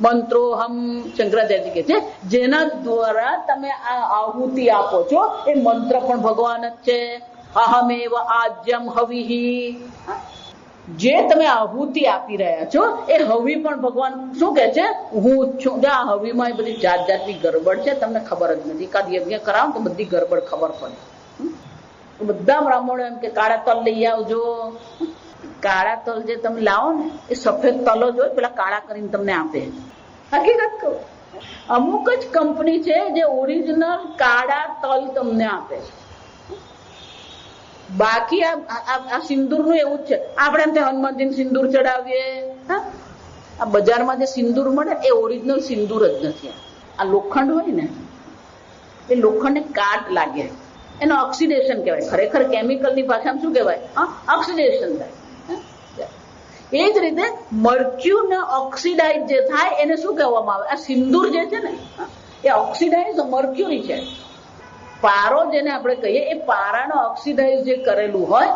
મંત્રો હમ, શંકરાચાર્ય કહે છે જેના દ્વારા તમે આ આહુતિ આપો છો એ મંત્ર પણ ભગવાન જ છે. અહમેવ આજ્યમ હવિહી, જે તમે આહુતિ આપી રહ્યા છો એ હવી પણ ભગવાન શું કે છે? હું છું. આ હવીમાં બધી જાતની ગરબડ છે, તમને ખબર જ નથી. એકાદ યજ્ઞ કરાવો તો બધી ગરબડ ખબર પડે. બધા બ્રાહ્મણો એમ કે કાળા તલ લઈ આવજો. કાળા તલ જે તમે લાવો ને એ સફેદ તલો જો પેલા કાળા કરીને તમને આપે. હકીકત કહું, અમુક જ કંપની છે જે ઓરિજિનલ કાળા તલ તમને આપે છે. બાકી આ સિંદૂર નું એવું જ છે. આપણે એમ હનુમાનજી સિંદૂર ચડાવીએ. આ બજારમાં જે સિંદૂર મળે એ ઓરિજિનલ સિંદૂર જ નથી. આ લોખંડ હોય ને એ લોખંડને કાટ લાગે, એનો ઓક્સિડેશન કહેવાય. ખરેખર કેમિકલની ભાષામાં શું કહેવાય? ઓક્સિડેશન થાય. એ જ રીતે મર્ક્યુ ને ઓક્સિડાઇઝ જે થાય એને શું કહેવામાં આવે? આ સિંદૂર જે છે ને એ ઓક્સિડાઇઝ મર્ક્યુરી છે. પારો જેને આપણે કહીએ એ પારાનો ઓક્સિડાઇઝ જે કરેલું હોય,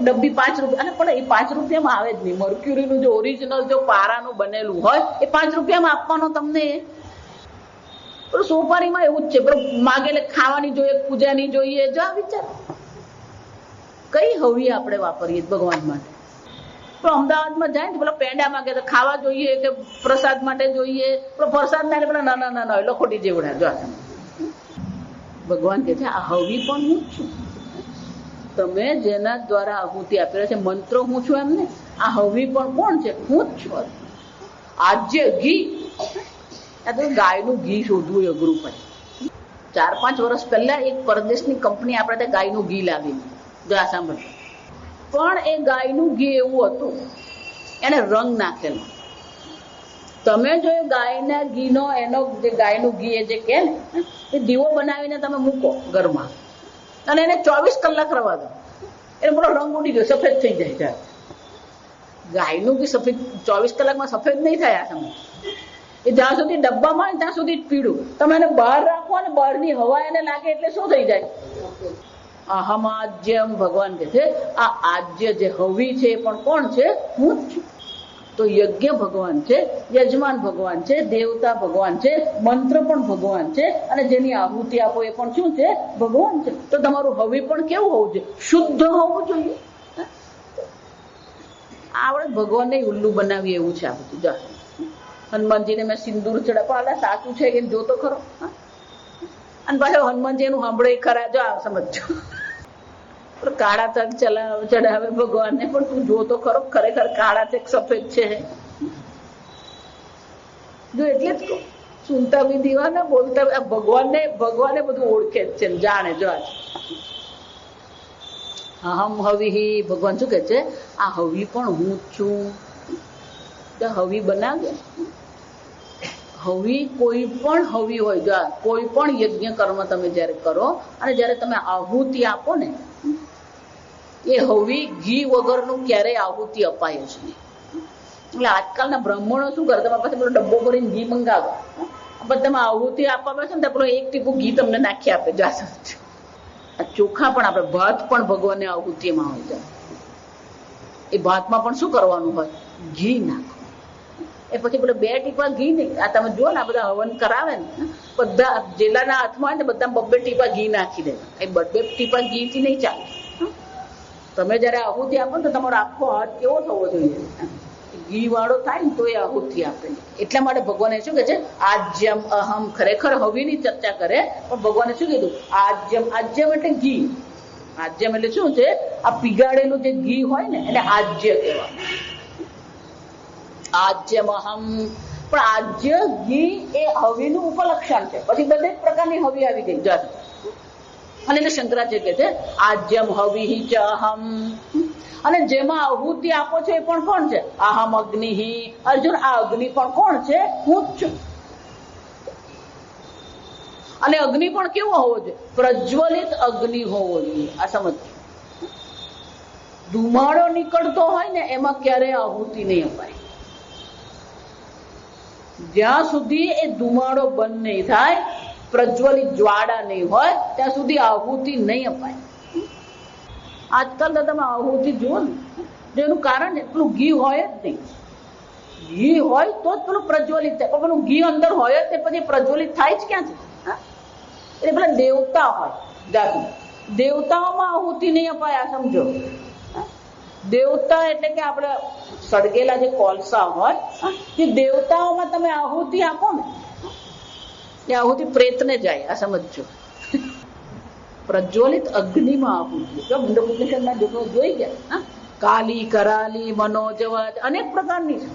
ડબ્બી 5 રૂપિયા, પણ એ 5 રૂપિયામાં આવે જ નહીં. મર્ક્યુરીનું જો ઓરિજિનલ જો પારાનું બનેલું હોય એ 5 રૂપિયામાં આપવાનો તમને. સોપારીમાં એવું જ છે. માગે ખાવાની જોઈએ, પૂજાની જોઈએ. જો વિચાર કઈ હવી આપણે વાપરીએ ભગવાન માટે. પણ અમદાવાદમાં જાય ને પેલા પેંડા માંગે તો ખાવા જોઈએ કે પ્રસાદ માટે જોઈએ. પ્રસાદ ના પેલા ના લખોટી જેવડા. જો ભગવાન કે છે આ હવી પણ હું જ છું. તમે જેના દ્વારા આહુતિ આપી રહ્યા છે મંત્રો હું છું એમ ને, આ હવી પણ કોણ છે? હું જ છું. આજે ઘી, આ તો ગાયનું ઘી શોધવું અઘરું પડે. 4-5 વર્ષ પહેલા એક પરદેશની કંપની આપણે ત્યાં ગાયનું ઘી લાવી. જો આ સાંભળ, પણ એ ગાયનું ઘી એવું હતું એને રંગ નાખેલો. તમે જો એ ગાયના ઘીનો એનો જે ગાયનું ઘી એ જે કે ને એ દીવો બનાવીને તમે મૂકો ઘરમાં અને એને 24 કલાક રવા દો, એને પૂરો રંગ ઉડી ગયો, સફેદ થઈ જાય. ગાયનું ઘી સફેદ 24 કલાકમાં સફેદ નહીં થાય. આ સમય એ જ્યાં સુધી ડબ્બામાં ત્યાં સુધી પીળું. તમે એને બહાર રાખો અને બહારની હવા એને લાગે એટલે શું થઈ જાય? અહમાજ્યમ. ભગવાન કે છે આ આજ્ય જે હવી છે એ પણ કોણ છે? હું જ છું. તો યજ્ઞ ભગવાન છે, યજમાન ભગવાન છે, દેવતા ભગવાન છે, મંત્ર પણ ભગવાન છે, અને જેની આહુતિ આપો એ પણ શું છે? ભગવાન છે. તો તમારું હવી પણ કેવું હોવું જોઈએ? શુદ્ધ હોવું જોઈએ. આપણે ભગવાનને ઉલ્લુ બનાવીએ એવું છે આ બધું. જો હનુમાનજીને મેં સિંદૂર ચડાવવા, સાચું છે કે જોતો ખરો. અને પાછો હનુમાનજી એનું સાંભળે ખરા. જો આ સમજો, કાળા તક ચડાવે ભગવાનને, પણ તું જોતો ખરો ખરેખર કાળા તક સફેદ છે. જો એટલે જ કહું, સુનતા બી દીવાના, બોલતા ભગવાને બધું ઓળખે જ છે, જાણે. જો અહમ હવી, ભગવાન શું કે છે? આ હવી પણ હું જ છું. હવી બનાવે, હવી કોઈ પણ હવી હોય, કોઈ પણ યજ્ઞ કર્મ તમે જયારે કરો અને જયારે તમે આહુતિ આપો ને, એ હવી ઘી વગરનું ક્યારેય આહુતિ અપાય જ નહીં. એટલે આજકાલના બ્રાહ્મણો શું કરે, તમારા પાસે પેલો ડબ્બો ભરીને ઘી મંગાવો, પણ તમે આહુતિ આપવા બેસો ને પેલો એક ટીપું ઘી તમને નાખી આપે. આ ચોખા પણ આપણે ભાત પણ ભગવાનને આહુતિમાં હોય જાય, એ ભાતમાં પણ શું કરવાનું હોય, ઘી નાખો. એ પછી પેલો 2 ટીપા ઘી નહીં, આ તમે જુઓ ને આ બધા હવન કરાવે ને, બધા જેટલાના હાથમાં હોય ને બધા 2 ટીપા ઘી નાખી દે. એ 2 ટીપા ઘીથી નહીં ચાલે. તમે જયારે આહુતિ આપો ને તો તમારો આખો હાથ કેવો થવો જોઈએ, ઘી વાળો થાય ને તો એ આહુતિ આપે. એટલા માટે ભગવાને શું કહે છે, આજ્યમ અહમ. ખરેખર હવીની ચર્ચા કરે પણ ભગવાને શું કીધું, આજ્યમ. આજ્યમ એટલે ઘી. આજ્યમ એટલે શું છે, આ પીગાડેલું જે ઘી હોય ને એને આજ્ય કહેવાનું. આજ્યમ અહમ. પણ આજ્ય ઘી એ હવીનું ઉપલક્ષણ છે. પછી દરેક પ્રકારની હવી આવી ગઈ જાત. અને એટલે શંકરાચાર્ય કહે છે આજ્યમ હવિ ચ અહમ. અને જેમાં આહુતિ આપો છો એ પણ કોણ છે, અહમ અગ્નિ. અર્જુન, આ અગ્નિ પણ કોણ છે, હું જ છું. અને અગ્નિ પણ કેવો હોવો જોઈએ, પ્રજ્વલિત અગ્નિ હોવો જોઈએ. આ સમજ, ધુમાડો નીકળતો હોય ને એમાં ક્યારેય આહુતિ નહીં અપાય. જ્યાં સુધી એ ધુમાડો બંધ નહીં થાય, પ્રજ્વલિત જ્વાળા નહીં હોય, ત્યાં સુધી આહુતિ નહીં અપાય. આજકાલ તો તમે આહુતિ જુઓ ને, જેનું કારણ એટલું ઘી હોય જ નહીં. ઘી હોય તો જ પેલું પ્રજ્વલિત થાય, પણ પેલું ઘી અંદર હોય જ તે પછી પ્રજ્વલિત થાય જ ક્યાંથી? એટલે પેલા દેવતા હોય, દેવતાઓમાં આહુતિ નહીં અપાય. આ સમજો, દેવતા એટલે કે આપણે સળગેલા જે કોલસા હોય, એ દેવતાઓમાં તમે આહુતિ આપો ને, એ આહુતિ પ્રેતને જાય. આ સમજો, પ્રજ્વલિત અગ્નિમાં આહુતિ. મુંડકોપનિષદના જોતો જોઈ ગયા, કાલી, કરાલી, મનોજવા, અનેક પ્રકારની છે.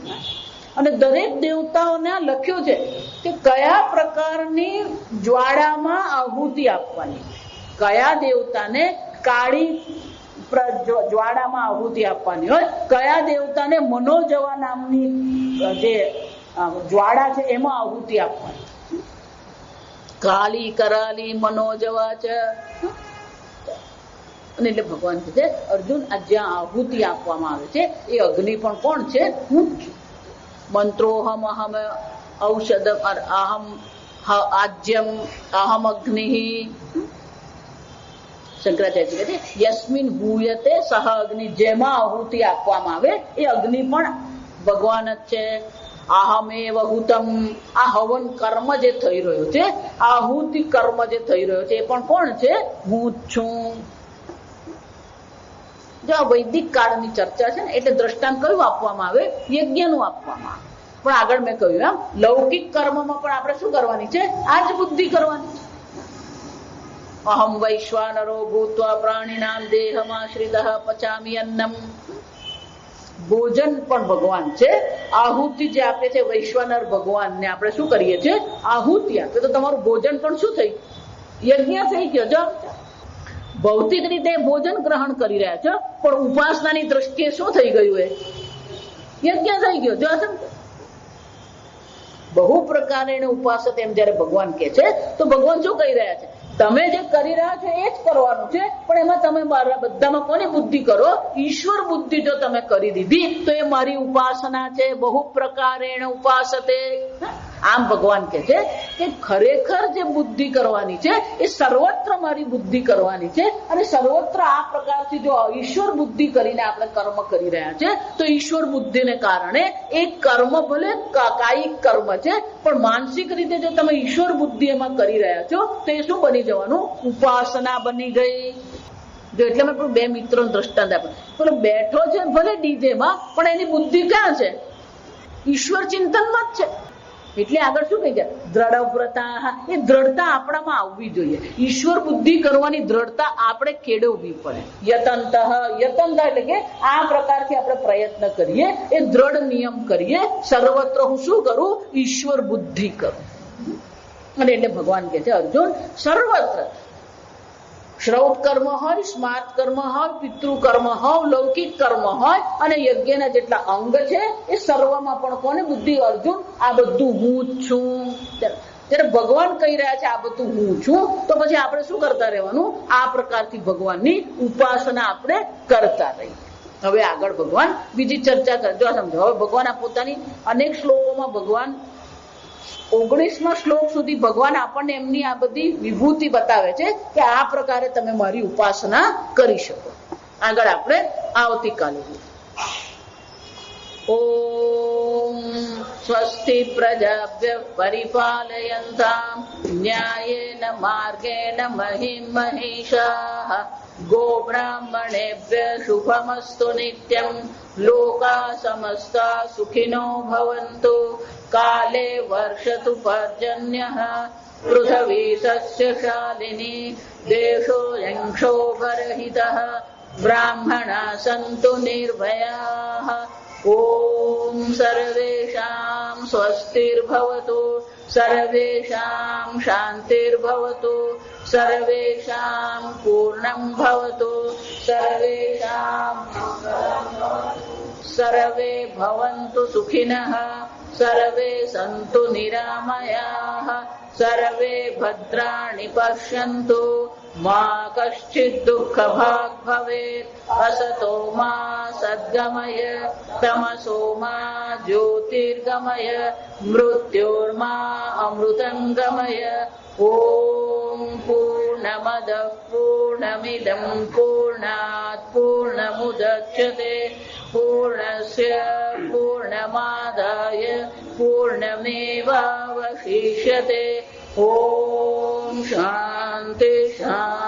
અને દરેક દેવતાઓને લખ્યું છે કે કયા પ્રકારની જ્વાળામાં આહુતિ આપવાની, કયા દેવતાને કાળી જ્વાળામાં આહુતિ આપવાની હોય, કયા દેવતાને મનોજવા નામની જે જ્વાળા છે એમાં આહુતિ આપવાની. કાલી, કરાલી, મનોજવા છે. અને એટલે ભગવાન કહે છે, અર્જુન, આ જ્યાં આહુતિ આપવામાં આવે છે એ અગ્નિ પણ કોણ છે, હું જ છું. મંત્રોહમ અહમ ઔષધમ અહમ આજ્યમ અહમ અગ્નિ. શંકરાચાર્ય કહે છે યસ્મિન હૂયતે સહ અગ્નિ. જેમાં આહુતિ આપવામાં આવે એ અગ્નિ પણ ભગવાન જ છે. અહમેવ હુતમ. આ હવન કર્મ જે થઈ રહ્યો છે, આહુતિ કર્મ જે થઈ રહ્યો છે એ પણ કોણ છે, હું જ છું. જો આ વૈદિક કાળની ચર્ચા છે ને, એટલે દ્રષ્ટાંત કયું આપવામાં આવે, યજ્ઞનું આપવામાં આવે. પણ આગળ મેં કહ્યું એમ લૌકિક કર્મમાં પણ આપણે શું કરવાની છે, આ જ બુદ્ધિ કરવાની છે. અહમ વૈશ્વાનરો ભૂત્વા પ્રાણીનામ દેહમાશ્રિતઃ પચામિ અન્નમ. ભોજન પણ ભગવાન છે. આહુતિ જે આપે છે વૈશ્વાનર ભગવાનને આપણે શું કરીએ છીએ, આહુતિ આપે. તો તમારું ભોજન પણ શું થઈ, યજ્ઞ થઈ ગયો. જો ભૌતિક રીતે ભોજન ગ્રહણ કરી રહ્યા છો, પણ ઉપાસનાની દ્રષ્ટિએ શું થઈ ગયું, એ યજ્ઞ થઈ ગયો. જો બહુ પ્રકારે ઉપાસત એમ જયારે ભગવાન કે છે, તો ભગવાન શું કહી રહ્યા છે, તમે જે કરી રહ્યા છો એ જ કરવાનું છે. પણ એમાં તમે બધામાં કોની બુદ્ધિ કરો, ઈશ્વર બુદ્ધિ જો તમે કરી દીધી તો એ મારી ઉપાસના છે. બહુ પ્રકારે ઉપાસતે. આમ ભગવાન કે છે કે ખરેખર જે બુદ્ધિ કરવાની છે એ સર્વત્ર મારી બુદ્ધિ કરવાની છે. અને સર્વત્ર આ પ્રકારથી જો ઈશ્વર બુદ્ધિ કરીને આપણે કર્મ કરી રહ્યા છે, તો ઈશ્વર બુદ્ધિને કારણે એ કર્મ ભલે કાયિક કર્મ છે, પણ માનસિક રીતે જો તમે ઈશ્વર બુદ્ધિ એમાં કરી રહ્યા છો તો એ શું બની જવાનું, ઉપાસના બની ગઈ. જો એટલે મેં 2 મિત્રોનું દ્રષ્ટાંત આપ્યું. પેલો બેઠો છે ભલે ડીજેમાં, પણ એની બુદ્ધિ ક્યાં છે, ઈશ્વર ચિંતનમાં જ છે. એટલે આગળ શું કહી જાય, દ્રઢવ્રતા. એ દ્રઢતા આપણામાં આવવી જોઈએ. ઈશ્વર બુદ્ધિ કરવાની દ્રઢતા આપણે કેળવવી પડે. યતંત. યતંત એટલે કે આ પ્રકારથી આપણે પ્રયત્ન કરીએ, એ દ્રઢ નિયમ કરીએ, સર્વત્ર હું શું કરું, ઈશ્વર બુદ્ધિ કરું. અને એટલે ભગવાન કહે છે, અર્જુન, સર્વત્ર શ્રૌત કર્મ હોય, સ્માર્ત કર્મ હોય, પિતૃ કર્મ હોય, લૌકિક કર્મ હોય અને યજ્ઞના જેટલા અંગ છે એ સર્વમાં પણ કોને? બુદ્ધિ અર્જુન આ બધું હું જ છું. જ્યારે ભગવાન કહી રહ્યા છે આ બધું હું છું, તો પછી આપણે શું કરતા રહેવાનું? આ પ્રકારથી ભગવાનની ઉપાસના આપણે કરતા રહીએ. હવે આગળ ભગવાન બીજી ચર્ચા કરજો સમજો. હવે ભગવાન આ પોતાની અનેક શ્લોકોમાં ભગવાન 19મા શ્લોક સુધી ભગવાન આપણને એમની આ બધી વિભૂતિ બતાવે છે કે આ પ્રકારે તમે મારી ઉપાસના કરી શકો. આગળ આપણે આવતીકાલે ઓમ સ્વસ્તિ પ્રજાભ્ય પરિપાલયન્તામ ન્યાયેન માર્ગેણ મહિમ મહિષાઃ ગોબ્રાહ્મણેભ્ય શુભમસ્તુ નિત્યં લોકા સમસ્તા સુખિનો ભવન્તુ કાલે વર્ષતુ પર્જન્યઃ પૃથ્વી સસ્યશાલિની દેશોऽયં ક્ષોભરહિતઃ બ્રાહ્મણા સन्तુ નિર્ભયાઃ ઓમ સર્વેષાં સ્વસ્તિર્ભવતુ સર્વેષાં શાંતિર્ભવતુ સર્વેષાં પૂર્ણં ભવતુ સર્વેષાં સર્વે ભવन्तુ સુખિનઃ સર્વે સन्तુ નિરામયાઃ સર્વે ભદ્રાણિ પશ્યन्तુ મા કશ્ચિદ દુઃખભાગ ભવેત અસતો મા સદ્ગમય તમસો મા જ્યોતિર્ગમય મૃત્યોર્મા અમૃતં ગમય. ઓમ પૂર્ણમદ પૂર્ણમિદં પૂર્ણાત પૂર્ણમુદચ્યતે પૂર્ણસ્ય પૂર્ણમાદાય પૂર્ણમેવાવશિષ્યતે. ઓમ શાંતિ શાંતિ.